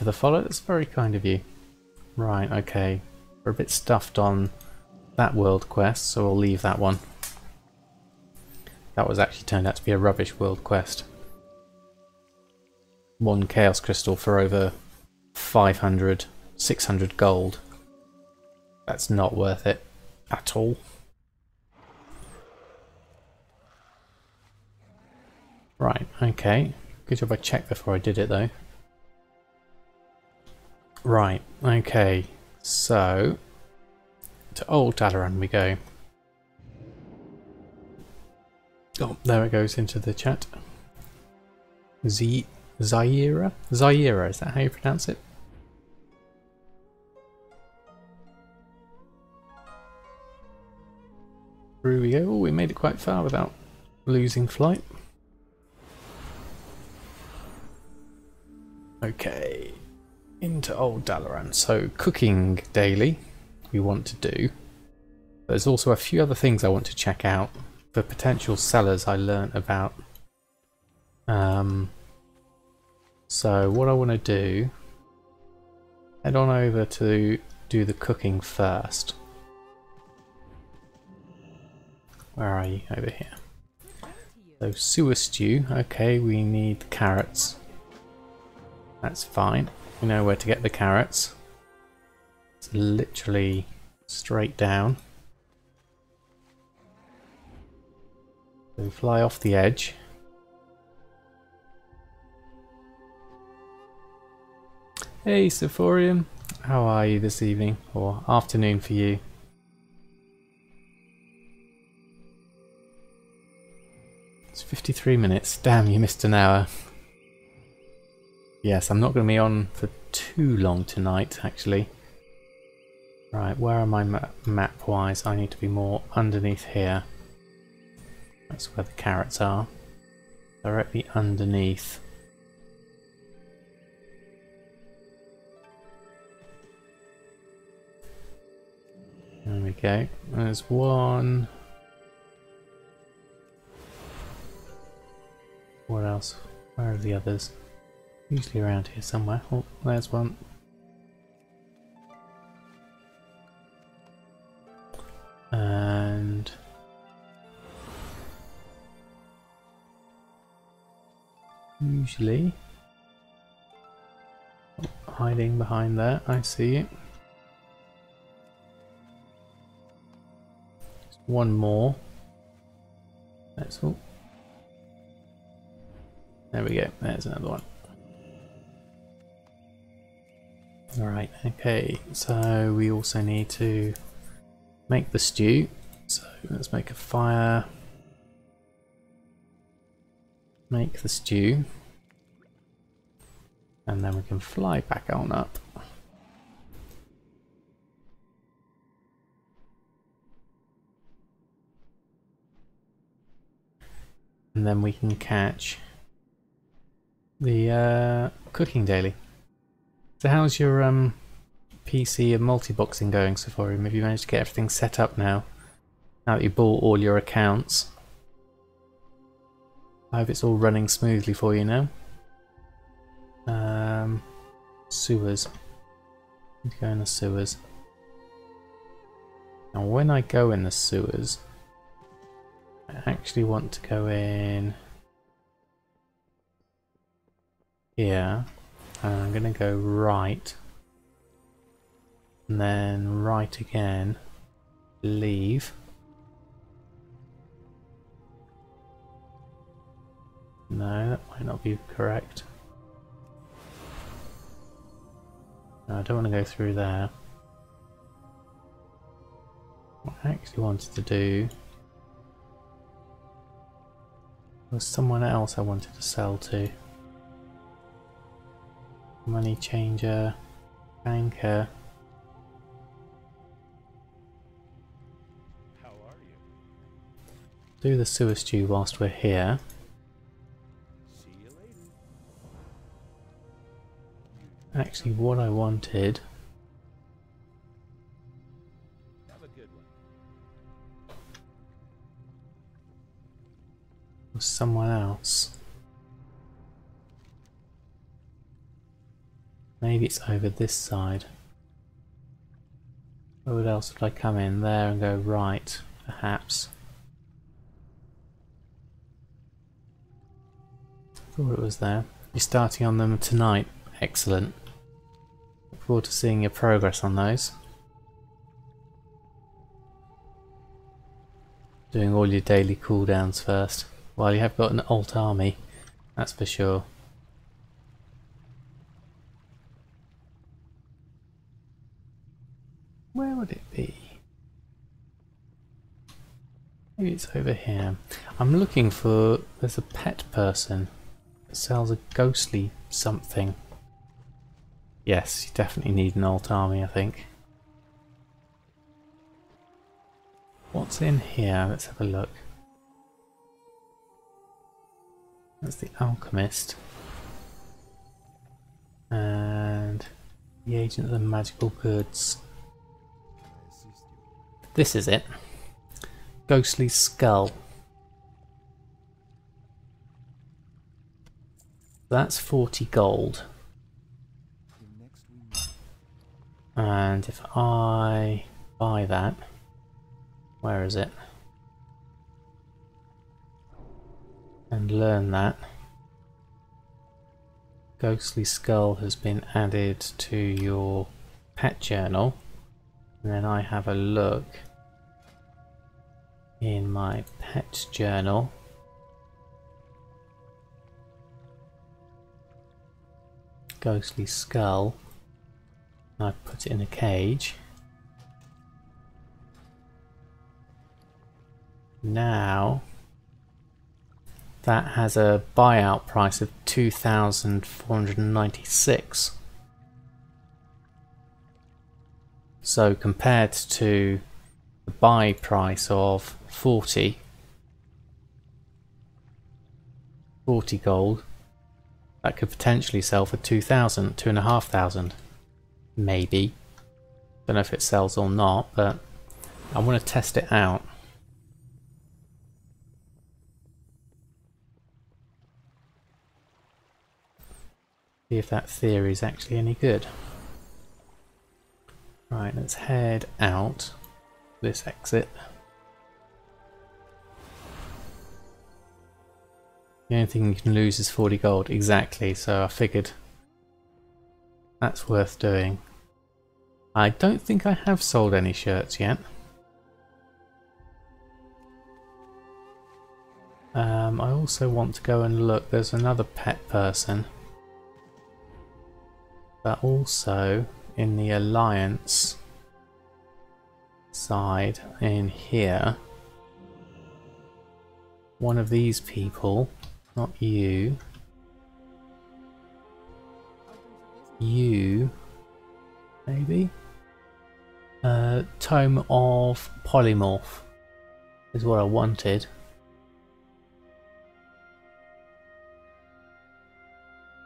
the follow. That's very kind of you. Right. Okay. We're a bit stuffed on that world quest, so we'll leave that one. That was actually turned out to be a rubbish world quest. One chaos crystal for over 500, 600 gold. That's not worth it at all. Right, okay. Good job I checked before I did it though. Right, okay. So, to Old Tailoring we go. Oh, there it goes into the chat. Zaira? Zaira, is that how you pronounce it? Through we go. Oh, we made it quite far without losing flight. Okay, into Old Dalaran. So, cooking daily we want to do. There's also a few other things I want to check out for potential sellers I learnt about. So what I want to do, head on over to do the cooking first. Where are you? Over here. So sewer stew, okay, we need carrots. That's fine. We know where to get the carrots. It's literally straight down. So we fly off the edge. Hey Sephorium, how are you this evening? Or afternoon for you? It's 53 minutes. Damn, you missed an hour. Yes, I'm not going to be on for too long tonight, actually. Right, where am I map-wise? I need to be more underneath here. That's where the carrots are. Directly underneath. There we go. There's one. What else? Where are the others? Usually around here somewhere. Oh, there's one. And usually hiding behind there, I see it. Just one more. That's all. There we go, there's another one. Alright, okay, so we also need to make the stew. So let's make a fire. Make the stew. And then we can fly back on up. And then we can catch the cooking daily. So how's your PC and multi-boxing going so far? Have you managed to get everything set up now? Now that you bought all your accounts? I hope it's all running smoothly for you now. Sewers. Need to go in the sewers. Now when I go in the sewers, I actually want to go in here. And I'm going to go right. And then right again. Leave. No, that might not be correct. No, I don't want to go through there. What I actually wanted to do was someone else I wanted to sell to. Money changer, banker. How are you? Do the sewer stew whilst we're here. See you later. Actually, what I wanted Have a good one. was someone else. Maybe it's over this side. Where else would I come in? There and go right, perhaps. Thought it was there. You're starting on them tonight. Excellent. Look forward to seeing your progress on those. Doing all your daily cooldowns first. Well, you have got an alt army, that's for sure. Where would it be? Maybe it's over here. I'm looking for... There's a pet person that sells a ghostly something. Yes, you definitely need an alt army, I think. What's in here? Let's have a look. That's the alchemist. And the agent of the magical goods. This is it. Ghostly skull. That's 40 gold. And if I buy that, where is it? And learn that. Ghostly skull has been added to your pet journal. And then I have a look in my pet journal. Ghostly skull. I put it in a cage. Now that has a buyout price of 2,496. So compared to the buy price of 40 gold, that could potentially sell for 2,000, 2,500, maybe. Don't know if it sells or not, but I want to test it out. See if that theory is actually any good. Right, let's head out this exit. The only thing you can lose is 40 gold. Exactly, so I figured that's worth doing. I don't think I have sold any shirts yet. I also want to go and look. There's another pet person. But also, in the alliance side in here, one of these people, not you, you maybe, Tome of Polymorph is what I wanted.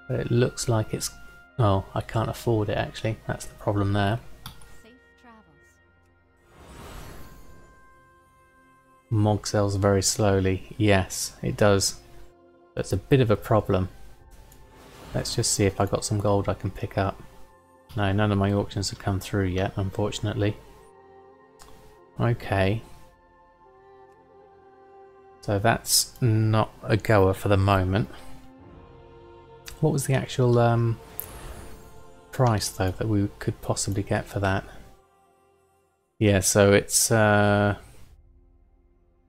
But it looks like it's... oh, I can't afford it actually, that's the problem there. Safe travels. Mog sells very slowly. Yes, it does. That's a bit of a problem. Let's just see if I got some gold I can pick up. No, none of my auctions have come through yet, unfortunately. Okay. So that's not a goer for the moment. What was the actual price though that we could possibly get for that? Yeah, so it's at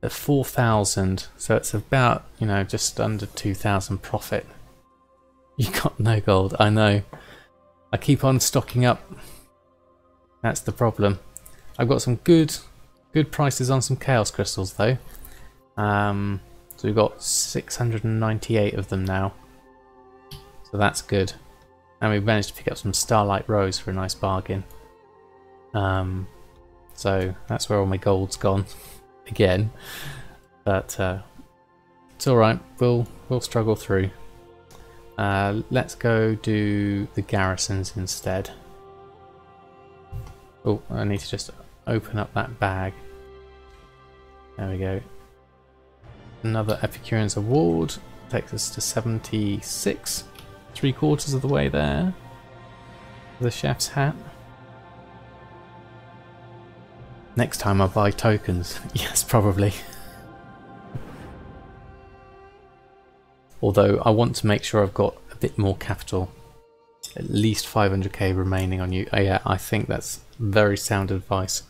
4,000, so it's about, you know, just under 2,000 profit. You got no gold, I know. I keep on stocking up. That's the problem. I've got some good prices on some chaos crystals though. So we've got 698 of them now. So that's good. And we've managed to pick up some Starlight Rose for a nice bargain. So that's where all my gold's gone again. But it's alright, we'll struggle through. Let's go do the garrisons instead. Oh, I need to just open up that bag. There we go. Another Epicurean's Award. Takes us to 76. 3/4 of the way there. The chef's hat. Next time I buy tokens. Yes, probably. Although I want to make sure I've got a bit more capital. At least 500k remaining on you. Oh, yeah, I think that's very sound advice.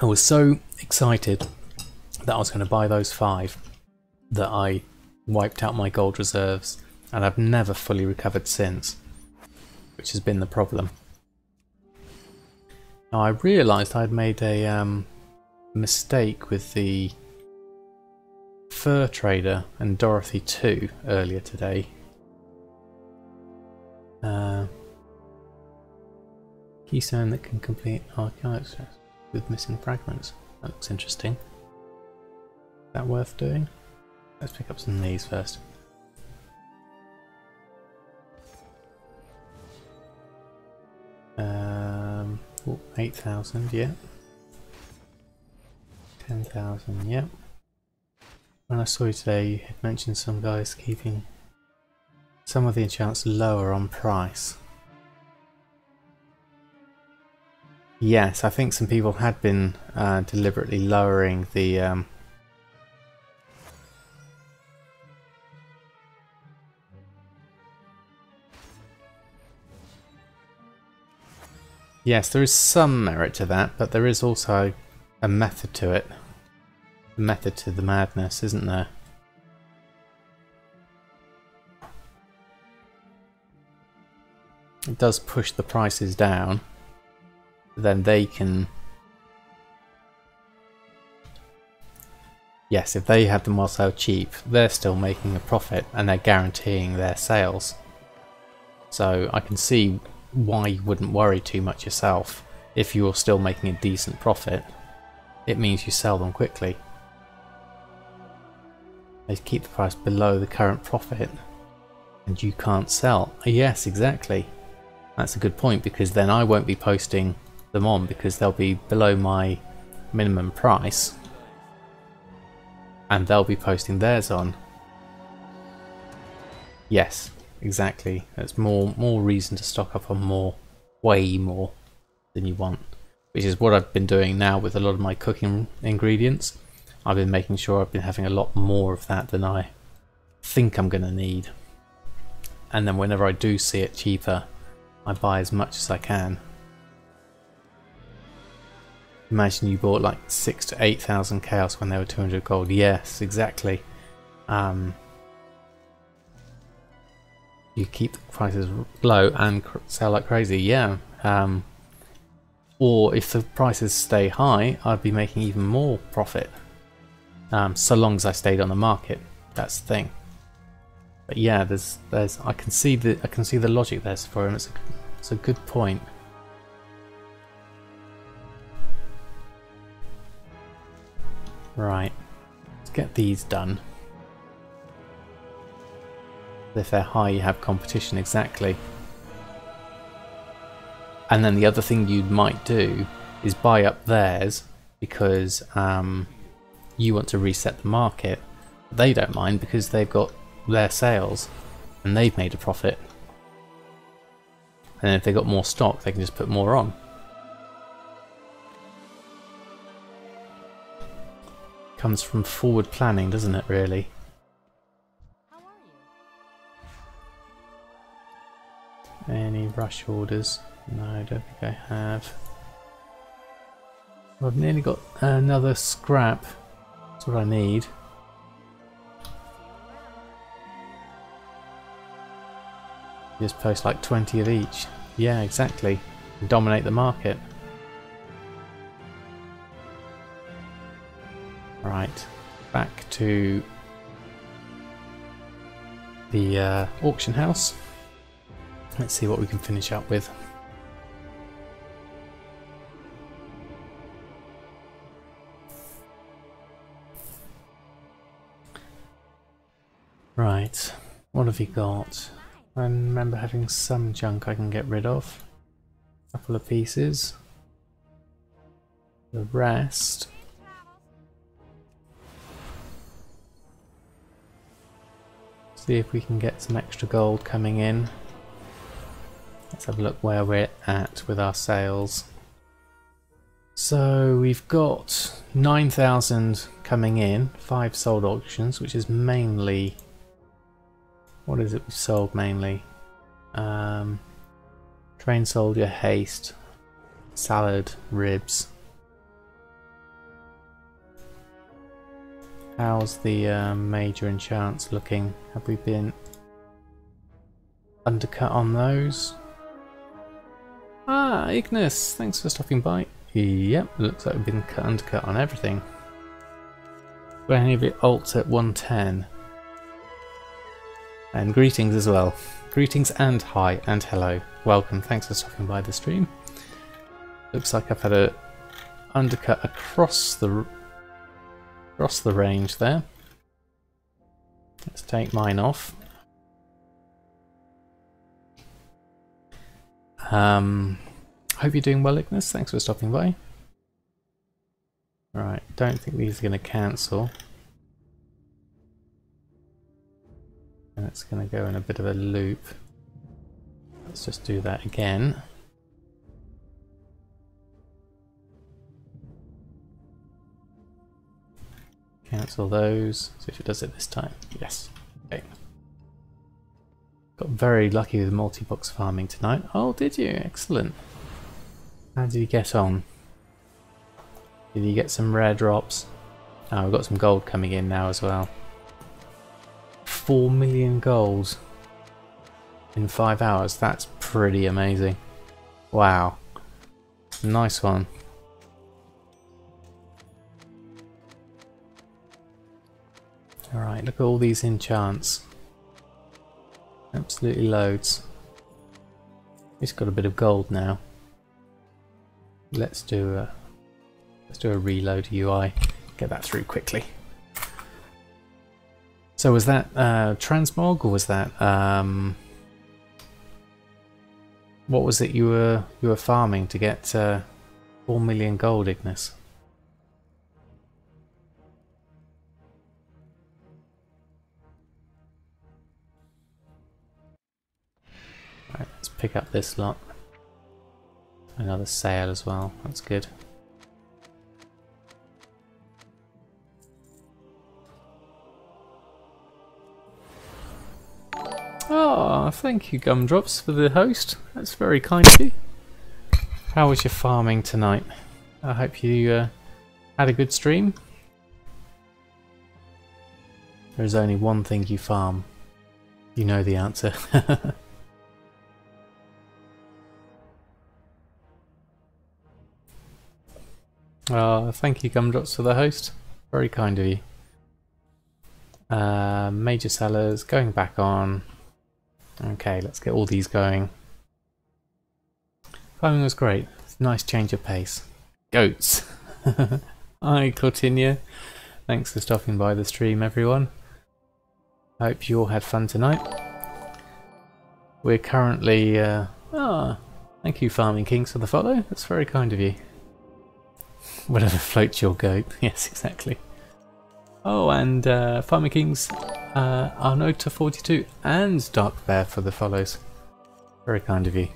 I was so excited that I was going to buy those 5 that I wiped out my gold reserves, and I've never fully recovered since, which has been the problem. Now I realised I'd made a mistake with the fur trader and Dorothy 2 earlier today. Keystone that can complete archives with missing fragments. That looks interesting. Is that worth doing? Let's pick up some of these first. Oh, 8,000, yeah. 10,000, yeah. When I saw you today, you had mentioned some guys keeping some of the enchants lower on price. Yes, I think some people had been deliberately lowering the yes, there is some merit to that, but there is also a method to it. A method to the madness, isn't there? It does push the prices down. Then they can... yes, if they have them while so cheap, they're still making a profit and they're guaranteeing their sales. So I can see why you wouldn't worry too much yourself. If you're still making a decent profit, it means you sell them quickly. They keep the price below the current profit and you can't sell. Yes, exactly. That's a good point, because then I won't be posting them on because they'll be below my minimum price and they'll be posting theirs on. Yes, exactly. That's more reason to stock up on more, way more than you want, which is what I've been doing now with a lot of my cooking ingredients. I've been making sure I've been having a lot more of that than I think I'm going to need, and then whenever I do see it cheaper, I buy as much as I can. Imagine you bought like 6,000 to 8,000 chaos when they were 200 gold. Yes, exactly. You keep the prices low and sell like crazy, yeah. Or if the prices stay high, I'd be making even more profit. So long as I stayed on the market. That's the thing. But yeah, I can see the logic there for him. It's a good point. Right, let's get these done. If they're high, you have competition, exactly. And then the other thing you might do is buy up theirs because you want to reset the market. They don't mind because they've got their sales and they've made a profit. And if they've got more stock, they can just put more on. Comes from forward planning, doesn't it, really? How are you? Any rush orders? No, I don't think I have. Well, I've nearly got another scrap. That's what I need. Just post like 20 of each. Yeah, exactly. Dominate the market. Right, back to the auction house. Let's see what we can finish up with. Right, what have you got? I remember having some junk I can get rid of. A couple of pieces. The rest... see if we can get some extra gold coming in. Let's have a look where we're at with our sales. So we've got 9,000 coming in, 5 sold auctions, which is mainly... what is it we've sold mainly? Train soldier, haste, salad, ribs. How's the major enchants looking? Have we been undercut on those? Ah, Ignis, thanks for stopping by. Yep, looks like we've been undercut on everything. Got any of it alts at 110? And greetings as well. Greetings and hi and hello. Welcome, thanks for stopping by the stream. Looks like I've had a undercut across the range there. Let's take mine off. Hope you're doing well, Ignis. Thanks for stopping by. Right, don't think these are going to cancel. And it's going to go in a bit of a loop. Let's just do that again. Cancel those. See if it does it this time. Yes. Okay. Got very lucky with multi-box farming tonight. Oh, did you? Excellent. How did you get on? Did you get some rare drops? Oh, we've got some gold coming in now as well. 4 million gold in 5 hours. That's pretty amazing. Wow. Nice one. Alright, look at all these enchants. Absolutely loads. It's got a bit of gold now. Let's do a reload UI. Get that through quickly. So was that transmog, or was that what was it you were farming to get 4 million gold, Ignis? Right, let's pick up this lot. Another sale as well, that's good. Oh, thank you, Gumdrops, for the host. That's very kind of you. How was your farming tonight? I hope you had a good stream. There's only one thing you farm. You know the answer. Oh, thank you, Gumdrops, for the host. Very kind of you. Major sellers going back on. Okay, let's get all these going. Farming was great. It's a nice change of pace. Goats. Hi, Cortinia. Thanks for stopping by the stream, everyone. I hope you all had fun tonight. We're currently... thank you, Farming Kings, for the follow. That's very kind of you. Whatever floats your goat. Yes, exactly. Oh, and Farming Kings, Arno to 42 and Dark Bear for the follows. Very kind of you.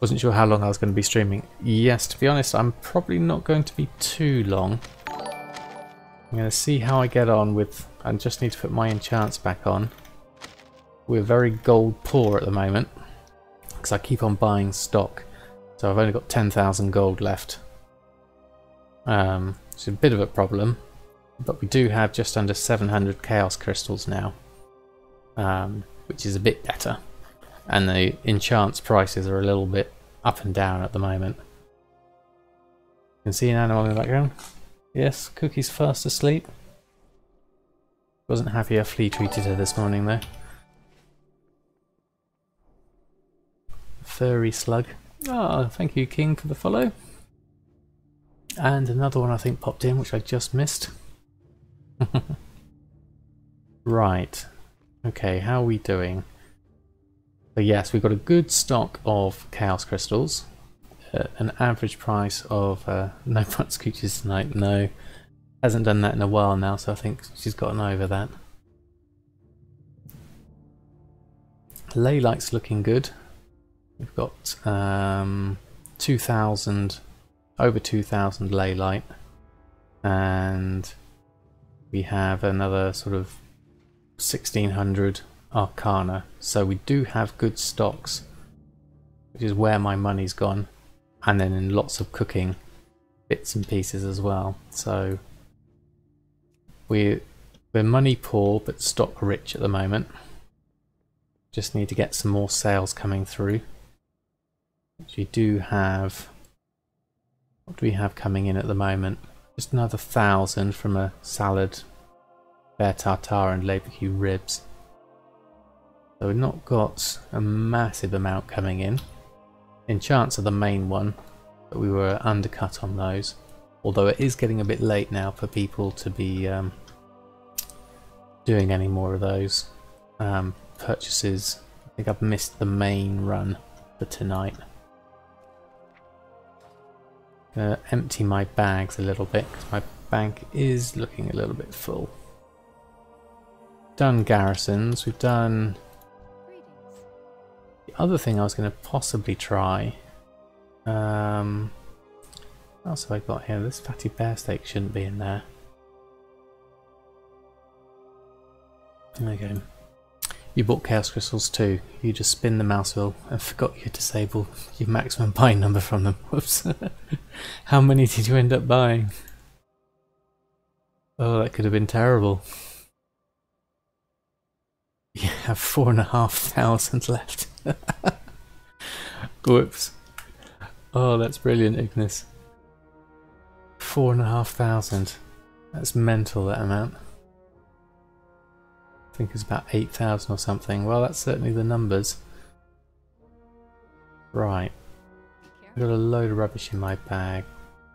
Wasn't sure how long I was going to be streaming. Yes, to be honest, I'm probably not going to be too long. I'm going to see how I get on with... I just need to put my enchants back on. We're very gold poor at the moment, because I keep on buying stock. So I've only got 10,000 gold left. It's a bit of a problem, but we do have just under 700 chaos crystals now, which is a bit better. And the enchants prices are a little bit up and down at the moment. You can see an animal in the background. Yes, Cookie's fast asleep. Wasn't happy a flea treated her this morning though. Furry slug. Oh, thank you, King, for the follow. And another one I think popped in, which I just missed. Right. Okay, how are we doing? So yes, we've got a good stock of chaos crystals. An average price of... no front scooches tonight, no. Hasn't done that in a while now, so I think she's gotten over that. Leylight's looking good. We've got 2,000, over 2,000 Leylight, and we have another sort of 1,600 Arcana. So we do have good stocks, which is where my money's gone, and then in lots of cooking bits and pieces as well. So we're money poor but stock rich at the moment. Just need to get some more sales coming through. We do have, what do we have coming in at the moment? Just another 1,000 from a salad, bear tartare and barbecue ribs. So we've not got a massive amount coming in. Enchants are the main one, but we were undercut on those. Although it is getting a bit late now for people to be doing any more of those purchases. I think I've missed the main run for tonight. Gonna empty my bags a little bit because my bank is looking a little bit full. Done garrisons. We've done... The other thing I was going to possibly try... what else have I got here? This fatty bear steak shouldn't be in there. There we go. You bought chaos crystals too. You just spin the mouse wheel and forgot you disable your maximum buying number from them. Whoops. How many did you end up buying? Oh, that could have been terrible. You have 4,500 left. Whoops. Oh, that's brilliant, Ignis. 4,500. That's mental, that amount. I think it's about 8,000 or something. Well, that's certainly the numbers. Right. I've got a load of rubbish in my bag,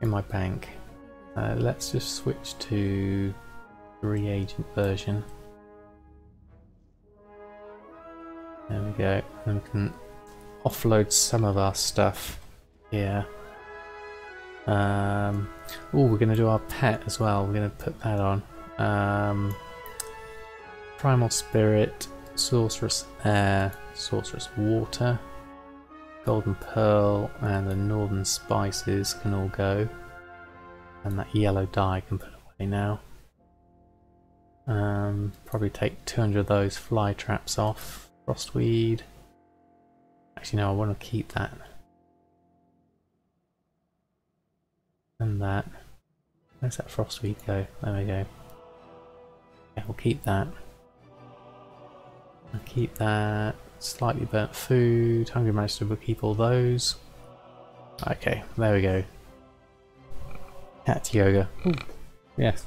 in my bank. Let's just switch to the reagent version. There we go. And we can offload some of our stuff here. Oh, we're going to do our pet as well. We're going to put that on. Primal Spirit, Sorceress Air, Sorceress Water, Golden Pearl, and the Northern Spices can all go. And that yellow dye can put away now. Probably take 200 of those fly traps off. Frostweed. Actually, no, I want to keep that. And that. Where's that frostweed go? There we go. Yeah, we'll keep that. I'll keep that. Slightly burnt food. Hungry Master will keep all those. Okay, there we go. Cat yoga. Ooh, yes.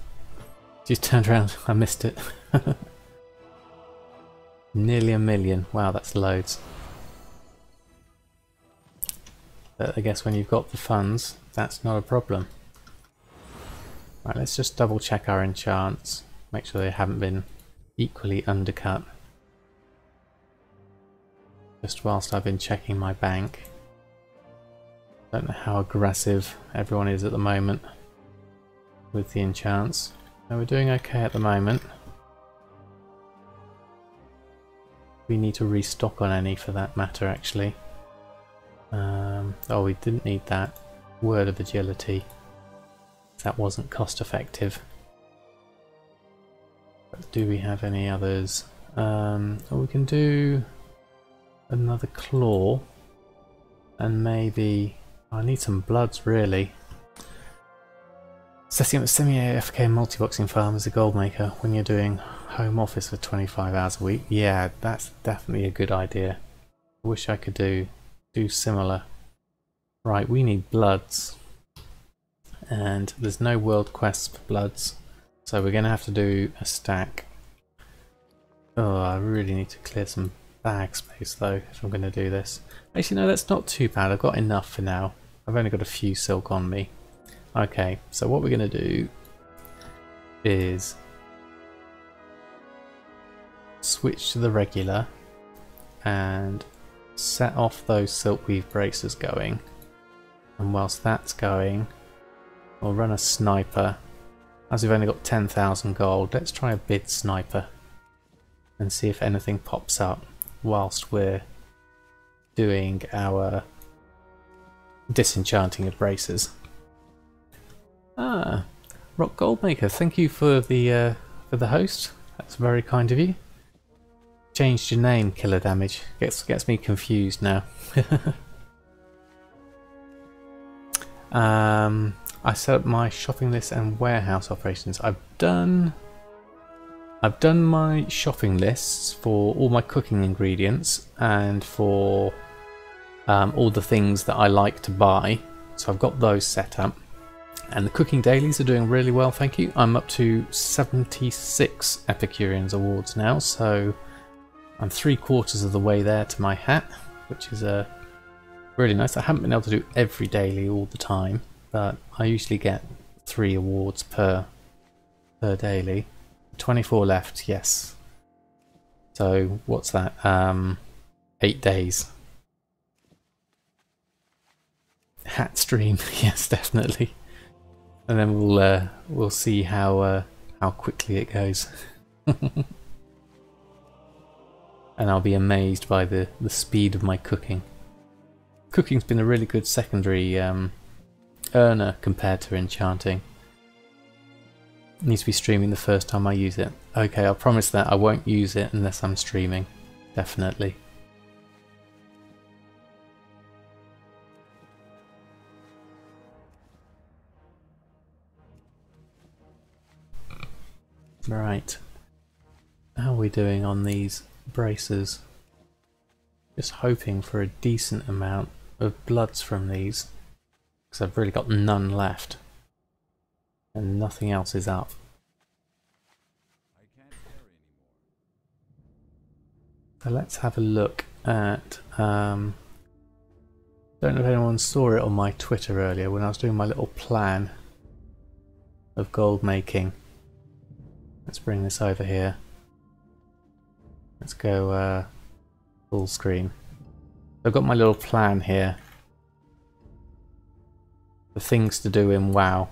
Just turned around. I missed it. Nearly a million. Wow, that's loads. But I guess when you've got the funds, that's not a problem. Right, let's just double check our enchants. Make sure they haven't been equally undercut. Just whilst I've been checking my bank. Don't know how aggressive everyone is at the moment with the enchants. No, we're doing okay at the moment. We need to restock on any for that matter actually. Oh, we didn't need that. Word of Agility. That wasn't cost effective. But do we have any others? Oh, we can do another claw. And maybe... I need some bloods really. Setting up a semi-AFK multi-boxing farm as a gold maker when you're doing home office for 25 hours a week. Yeah, that's definitely a good idea. I wish I could do similar. Right, we need bloods. And there's no world quests for bloods. So we're going to have to do a stack. Oh, I really need to clear some bag space though if I'm going to do this. Actually no, that's not too bad. I've got enough for now. I've only got a few silk on me. Okay, so what we're going to do is switch to the regular and set off those silk weave braces going. And whilst that's going, we'll run a sniper. As we've only got 10,000 gold, let's try a bid sniper and see if anything pops up whilst we're doing our disenchanting of braces. Ah, Rock Goldmaker, thank you for the host. That's very kind of you. Changed your name, Killer Damage. Gets me confused now. I set up my shopping list and warehouse operations. I've done my shopping lists for all my cooking ingredients and for all the things that I like to buy. So I've got those set up. And the cooking dailies are doing really well, thank you. I'm up to 76 Epicureans awards now, so I'm 3/4 of the way there to my hat, which is really nice. I haven't been able to do every daily all the time, but I usually get 3 awards per daily. 24 left, yes. So what's that? 8 days. Hat stream, yes, definitely. And then we'll see how quickly it goes. And I'll be amazed by the speed of my cooking. Cooking's been a really good secondary earner compared to enchanting. It needs to be streaming the first time I use it. Okay, I'll promise that I won't use it unless I'm streaming. Definitely. Right. How are we doing on these braces? Just hoping for a decent amount of bloods from these, because I've really got none left and nothing else is up. So let's have a look at don't know if anyone saw it on my Twitter earlier when I was doing my little plan of gold making. Let's bring this over here. Let's go full screen. I've got my little plan here. The things to do in WoW.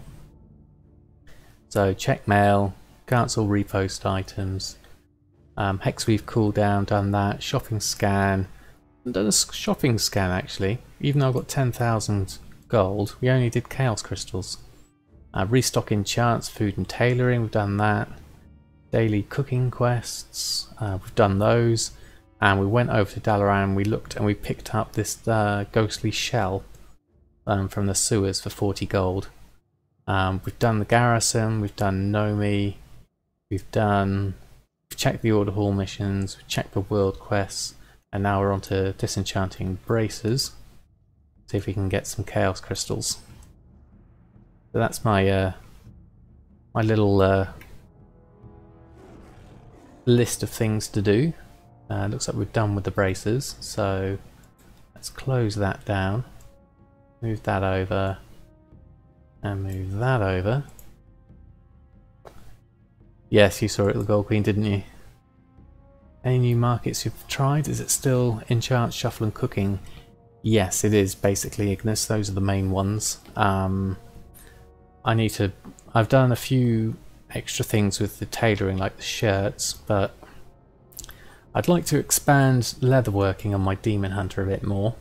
So check mail, cancel repost items, Hexweave cooldown, done that, shopping scan. I've done a shopping scan actually. Even though I've got 10,000 gold, we only did chaos crystals. Restock enchants, food and tailoring, we've done that. Daily cooking quests, we've done those, and we went over to Dalaran and we looked and we picked up this ghostly shell from the sewers for 40 gold. We've done the garrison, we've done Nomi, we've done we checked the Order Hall missions, we checked the world quests, and now we're on to Disenchanting Braces. See if we can get some Chaos Crystals. So that's my my little list of things to do. Looks like we're done with the braces, so let's close that down, move that over, and move that over. Yes, you saw it, the Gold Queen, didn't you? Any new markets you've tried? Is it still Enchant, Shuffle and Cooking? Yes, it is basically Ignis. Those are the main ones. I've done a few extra things with the tailoring, like the shirts, but I'd like to expand leatherworking on my Demon Hunter a bit more.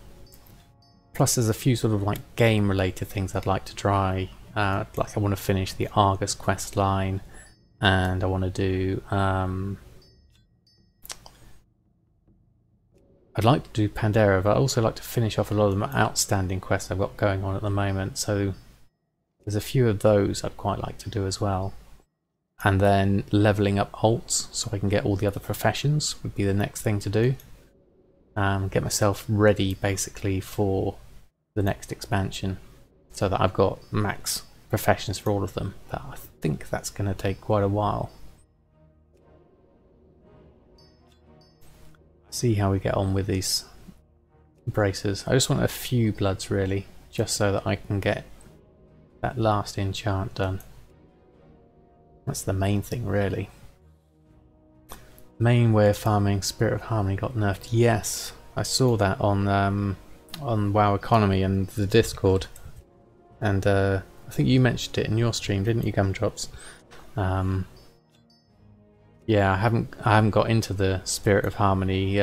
Plus there's a few sort of like game related things I'd like to try. Like I want to finish the Argus quest line, and I want to do I'd like to do Pandera, but I'd also like to finish off a lot of the outstanding quests I've got going on at the moment, so there's a few of those I'd quite like to do as well. And then leveling up alts so I can get all the other professions would be the next thing to do. Get myself ready basically for the next expansion so that I've got max professions for all of them. But I think that's going to take quite a while. See how we get on with these braces. I just want a few bloods really, just so that I can get that last enchant done. That's the main thing really. Main way of farming, Spirit of Harmony got nerfed. Yes, I saw that on WoW Economy and the Discord, and I think you mentioned it in your stream, didn't you, Gumdrops? Yeah, I haven't got into the Spirit of Harmony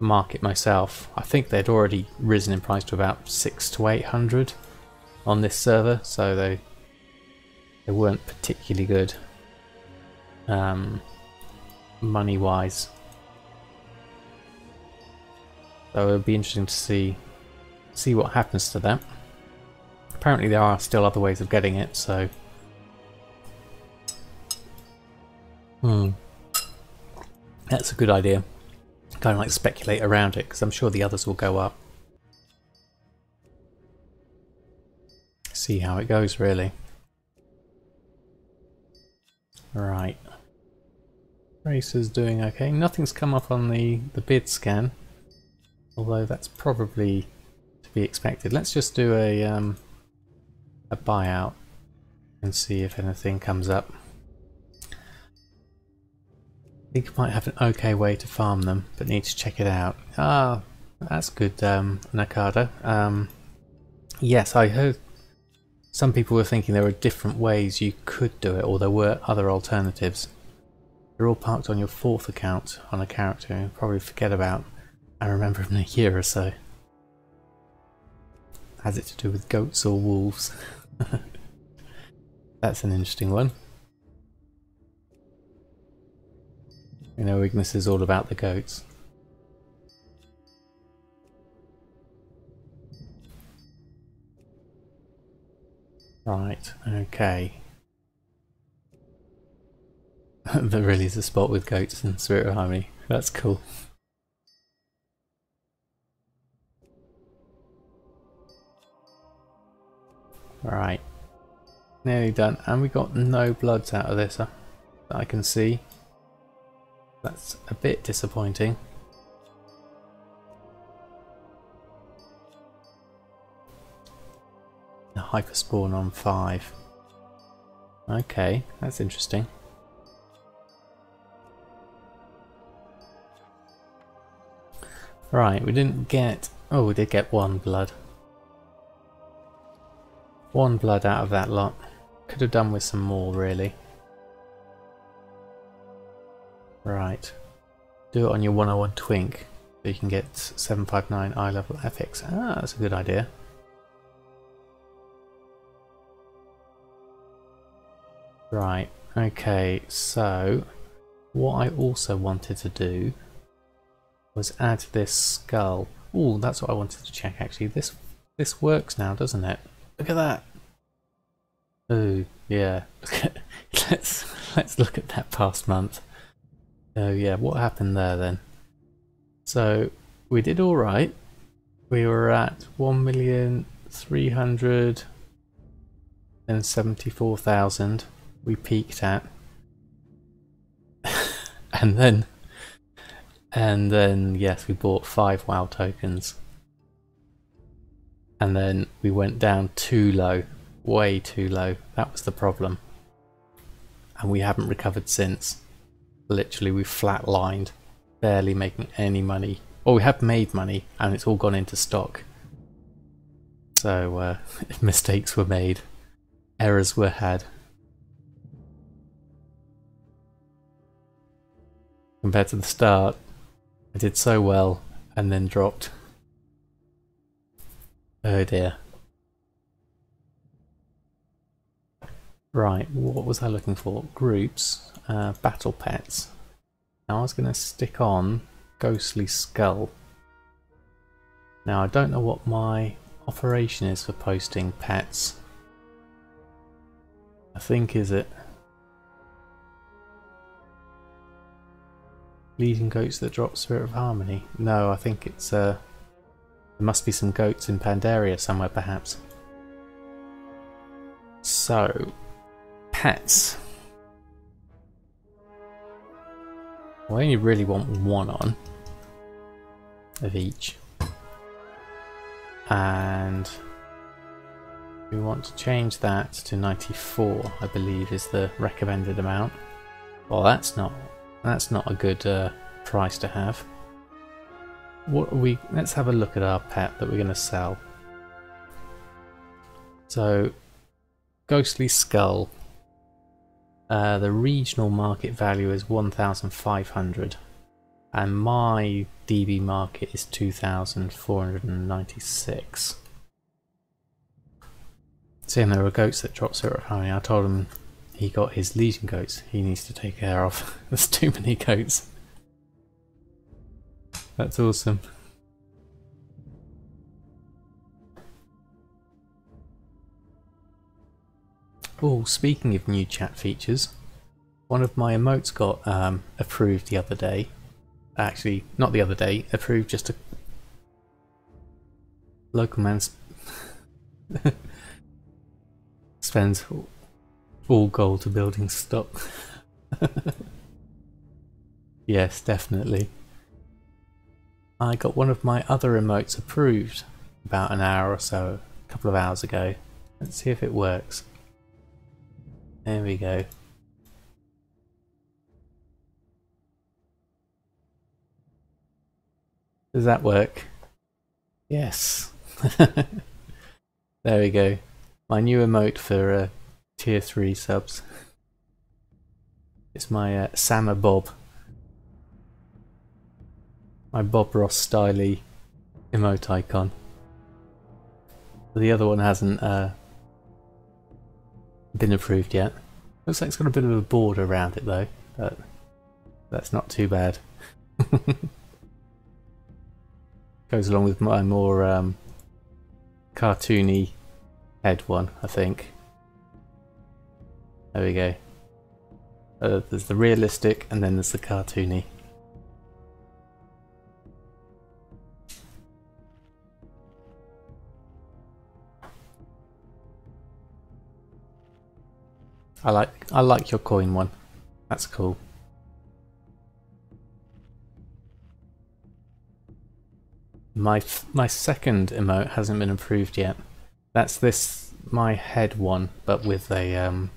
market myself. I think they'd already risen in price to about 600 to 800 on this server, so they weren't particularly good money wise. So it'll be interesting to see what happens to that. Apparently there are still other ways of getting it, so that's a good idea. Kind of like speculate around it, because I'm sure the others will go up. See how it goes really. Right. Racer's doing okay. Nothing's come up on the bid scan, although that's probably to be expected. Let's just do a buyout and see if anything comes up. I think I might have an okay way to farm them, but need to check it out. Ah, that's good, Nakada. Yes, I heard some people were thinking there were different ways you could do it, or there were other alternatives. They're all parked on your 4th account on a character and probably forget about and remember them in a year or so. Has it to do with goats or wolves? That's an interesting one. You know, Ignis is all about the goats. Right, okay. There really is a spot with goats in Spirit of Harmony. That's cool. Right. Nearly done. And we got no bloods out of this that I can see. That's a bit disappointing. The hyperspawn on 5. Okay, that's interesting. Right, we didn't get... Oh, we did get 1 blood. 1 blood out of that lot. Could have done with some more, really. Right. Do it on your 101 Twink, so you can get 759 eye level epics. Ah, that's a good idea. Right, okay, so what I also wanted to do was add this skull. Ooh, that's what I wanted to check actually. This works now, doesn't it? Look at that. Ooh, yeah. let's look at that past month. Oh yeah, what happened there then? So we did all right. We were at 1,374,000 we peaked at. and then yes, we bought 5 WoW tokens. And then we went down too low, way too low. That was the problem. And we haven't recovered since. Literally, we flatlined, barely making any money. Well, we have made money, and it's all gone into stock. So, mistakes were made. Errors were had. Compared to the start, I did so well, and then dropped. Oh dear. Right, what was I looking for? Groups, battle pets. Now I was going to stick on Ghostly Skull. Now I don't know what my operation is for posting pets. I think is it leading goats that drop Spirit of Harmony? No, I think it's there must be some goats in Pandaria somewhere perhaps. So pets. Well, I only really want one on of each. And we want to change that to 94, I believe is the recommended amount. Well, that's not a good price to have. What are we? Let's have a look at our pet that we're going to sell. So, Ghostly Skull. The regional market value is 1,500, and my DB market is 2,496. Seeing there were goats that dropped Spirit of Harmony, I told him he got his Legion goats he needs to take care of. There's too many goats. That's awesome. Oh, speaking of new chat features, one of my emotes got approved the other day. Actually, not the other day, approved just a local man spends all gold to building stock. Yes, definitely. I got one of my other emotes approved about an hour or so, a couple of hours ago. Let's see if it works. There we go. Does that work? Yes. There we go. My new emote for tier 3 subs. It's my Sama Bob. My Bob Ross styly emote icon. The other one hasn't been approved yet. Looks like it's got a bit of a border around it though, but that's not too bad. Goes along with my more cartoony head one, I think. There we go. There's the realistic and then there's the cartoony. I like your coin one. That's cool. My second emote hasn't been approved yet. That's this my head one, but with a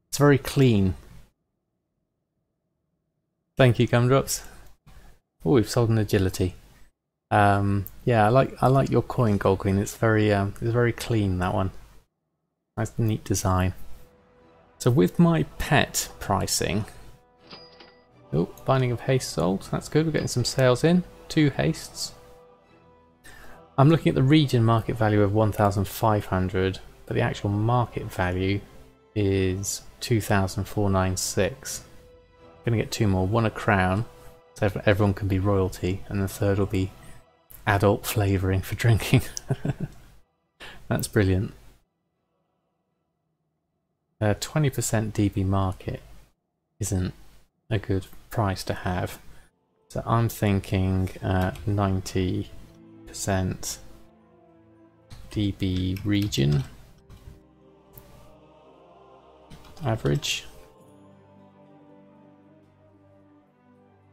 it's very clean. Thank you, Gumdrops. Oh, we've sold an agility. Yeah, I like your coin, Gold Queen. It's very clean, that one. Nice, neat design. So with my pet pricing, oh, Binding of Haste sold. That's good. We're getting some sales in. 2 hastes. I'm looking at the region market value of 1,500, but the actual market value is 2,496. Gonna get 2 more. One a crown, so everyone can be royalty, and the third will be adult flavouring for drinking. That's brilliant. 20% DB market isn't a good price to have. So I'm thinking 90% DB region average.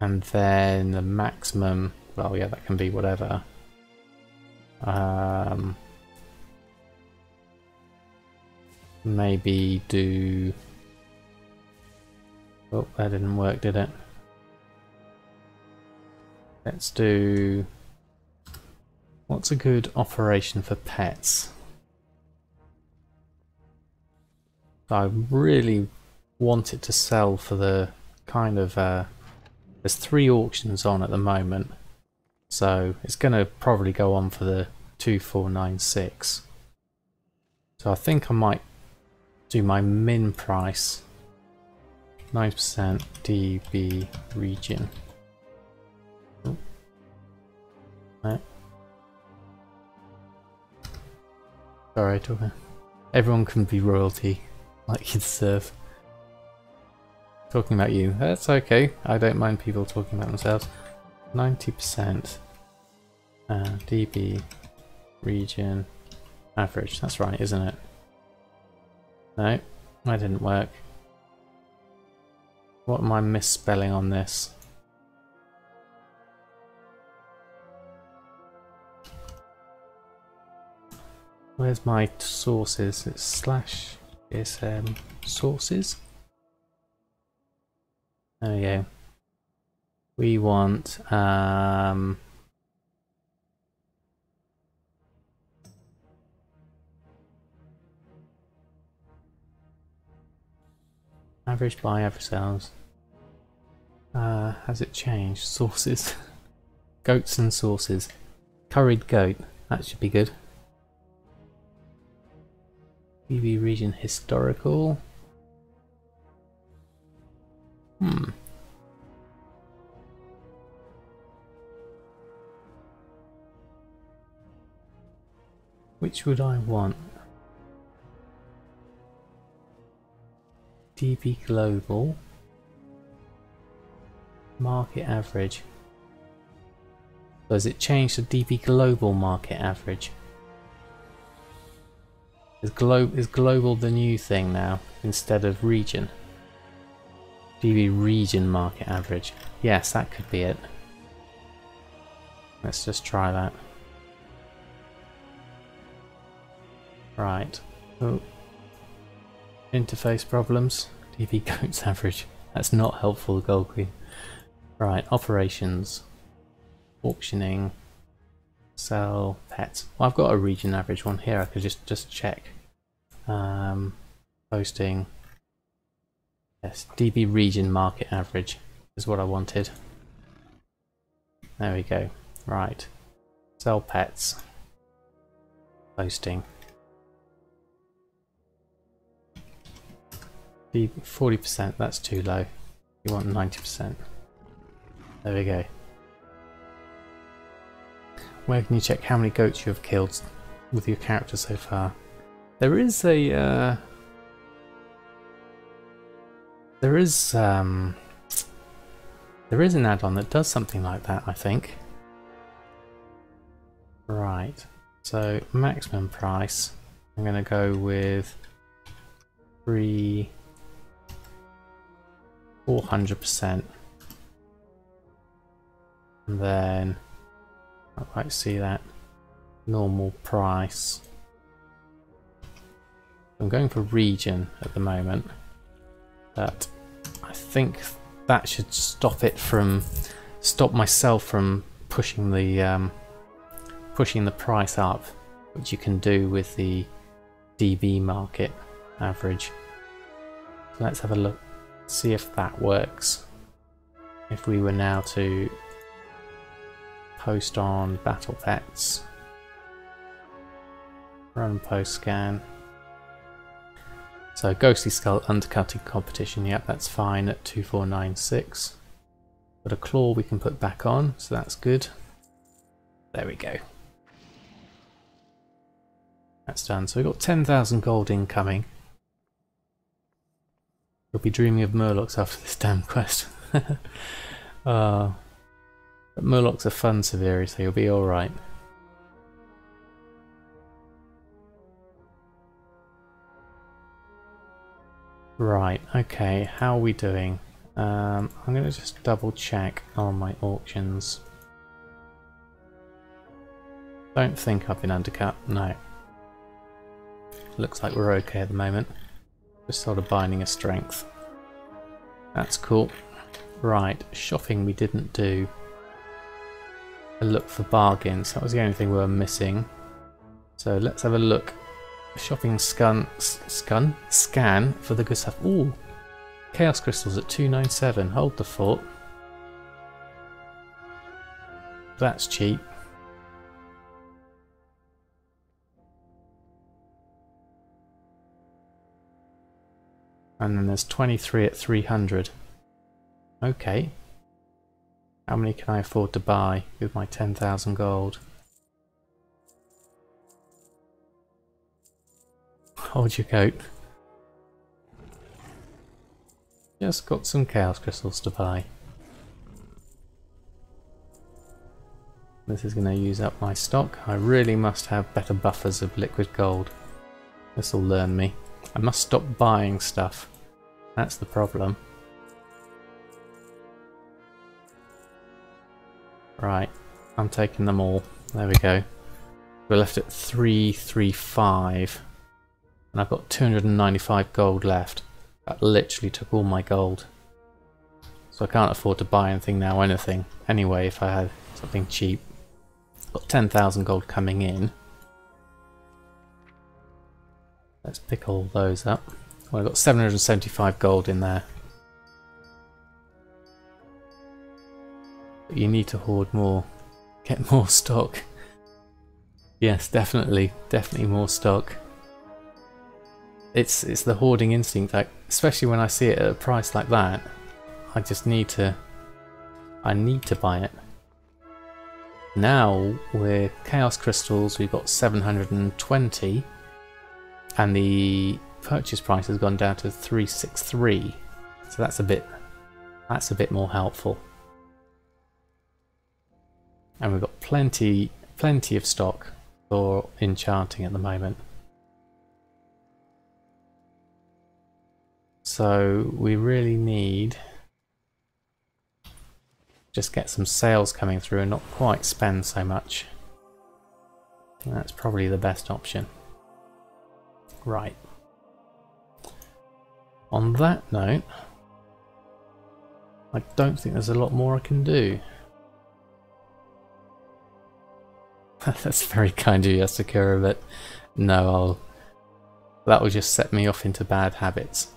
And then the maximum, well yeah, that can be whatever. Maybe do... Oh, that didn't work, did it? Let's do... What's a good operation for pets? I really want it to sell for the kind of... there's 3 auctions on at the moment, so it's going to probably go on for the 2496. So I think I might do my min price 9% DB region. Oh. No. Sorry, everyone can be royalty like you deserve. Talking about you, that's okay. I don't mind people talking about themselves. 90% DB region average. That's right, isn't it? No, that didn't work. What am I misspelling on this? Where's my sources? It's slash /ism sources. There we go. We want average buy, average sales. Has it changed? Sources. Goats and sources. Curried goat. That should be good. PV region historical. Which would I want? DB global. Market average. Does it change to DB global market average? Is global the new thing now instead of region? DB region market average. Yes, that could be it. Let's just try that. Right. Oh. Interface problems. DB goats average. That's not helpful, Gold Queen. Right, operations. Auctioning. Sell pets. Well, I've got a region average one here. I could just check. Posting. Yes, DB region market average is what I wanted. There we go. Right. Sell pets. Posting. 40%, that's too low. You want 90%. There we go. Where can you check how many goats you have killed with your character so far? There is a there is an add-on that does something like that, I think. Right. So maximum price. I'm going to go with 400%. And then I'd like to see that normal price. I'm going for region at the moment, but I think that should stop myself from pushing the price up, which you can do with the DB market average. So let's have a look, see if that works. If we were now to post on battle pets, run post scan. So ghostly skull undercutting competition, yep, that's fine at 2496. But a claw we can put back on, so that's good. There we go. That's done. So we've got 10,000 gold incoming. You'll be dreaming of Murlocs after this damn quest. But Murlocs are fun, Severi, so you'll be alright. Right, okay, how are we doing? I'm going to just double check on my auctions. Don't think I've been undercut, no. Looks like we're okay at the moment. Just sort of binding a strength. That's cool. Right, shopping we didn't do. A look for bargains, that was the only thing we were missing. So let's have a look. Shopping scan for the good stuff. Ooh, Chaos Crystals at 297, hold the fort. That's cheap. And then there's 23 at 300. Okay. How many can I afford to buy with my 10,000 gold? Hold your coat. Just got some Chaos Crystals to buy. This is going to use up my stock. I really must have better buffers of liquid gold. This will learn me. I must stop buying stuff. That's the problem. Right, I'm taking them all. There we go. We're left at 335. And I've got 295 gold left. That literally took all my gold. So I can't afford to buy anything now, anyway, if I had something cheap. Got 10,000 gold coming in. Let's pick all those up. Well, I've got 775 gold in there. But you need to hoard more. Get more stock. Yes, definitely more stock. It's the hoarding instinct, like, especially when I see it at a price like that. I just need to buy it. Now we're Chaos Crystals, we've got 720 and the purchase price has gone down to 363. So that's a bit more helpful. And we've got plenty of stock for enchanting at the moment. So we really need just get some sales coming through and not quite spend so much. That's probably the best option. Right. On that note, I don't think there's a lot more I can do. That's very kind of you, Asakura, but no, that will just set me off into bad habits.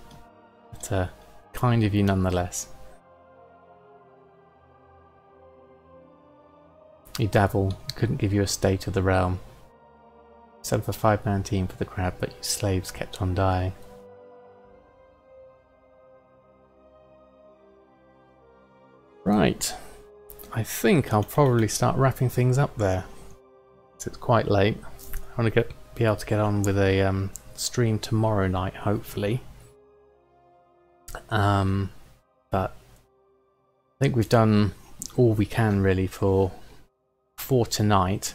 But kind of you nonetheless. You dabble, couldn't give you a state of the realm. Set up a 5-man team for the crab, but your slaves kept on dying. Right, I think I'll probably start wrapping things up there. It's quite late. I want to be able to get on with a stream tomorrow night, hopefully. But I think we've done all we can really for tonight.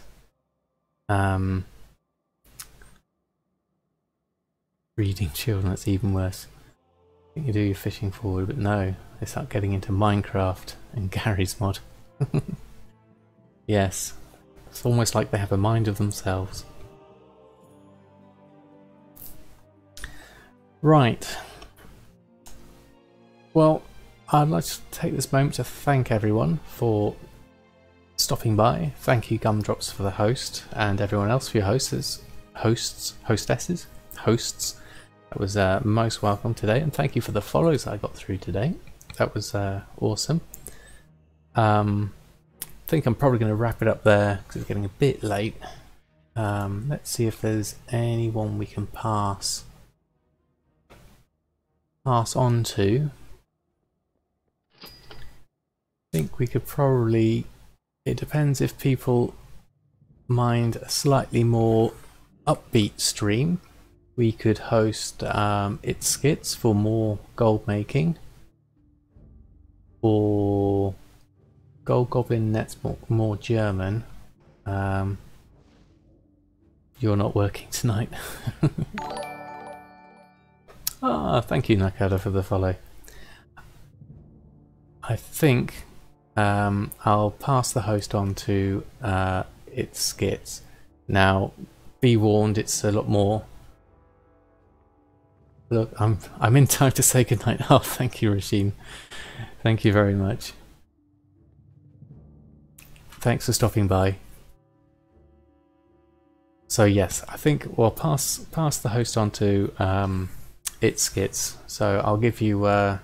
Breeding children, that's even worse. I think you do your fishing forward, but no, they start getting into Minecraft and Gary's mod. Yes, it's almost like they have a mind of themselves. Right. Well, I'd like to take this moment to thank everyone for stopping by. Thank you, Gumdrops, for the host, and everyone else for your hostesses. That was most welcome today, and thank you for the follows I got through today. That was awesome. I think I'm probably going to wrap it up there because it's getting a bit late. Let's see if there's anyone we can pass on to. I think we could probably, it depends if people mind a slightly more upbeat stream. we could host its skits for more gold making, or Gold Goblin Net's more German. You're not working tonight. Thank you, Nakada, for the follow. I think I'll pass the host on to its skits. Now, be warned, it's a lot more. Look, I'm in time to say goodnight. Oh, thank you, Rasheen. Thank you very much. Thanks for stopping by. So yes, I think we'll pass the host on to its skits. So I'll give you a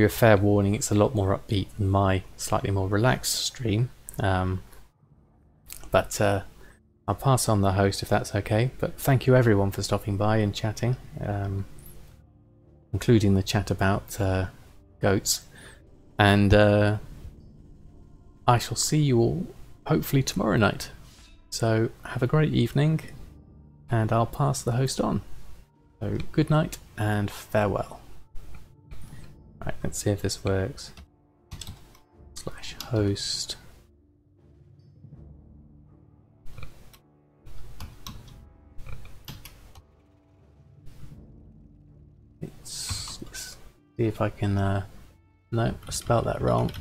fair warning. It's a lot more upbeat than my slightly more relaxed stream. But I'll pass on the host if that's okay. But thank you everyone for stopping by and chatting, including the chat about goats. And I shall see you all hopefully tomorrow night. So have a great evening, and I'll pass the host on. So good night and farewell. Right, let's see if this works. /host. Let's see if I can no, I spelled that wrong.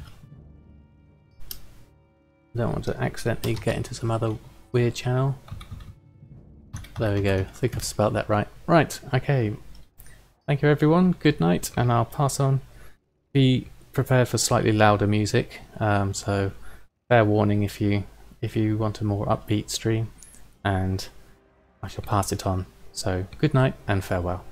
I don't want to accidentally get into some other weird channel. There we go. I think I've spelled that right. Right, okay. Thank you everyone. Good night, and I'll pass on. Be prepared for slightly louder music. So fair warning if you want a more upbeat stream, and I shall pass it on. So good night and farewell.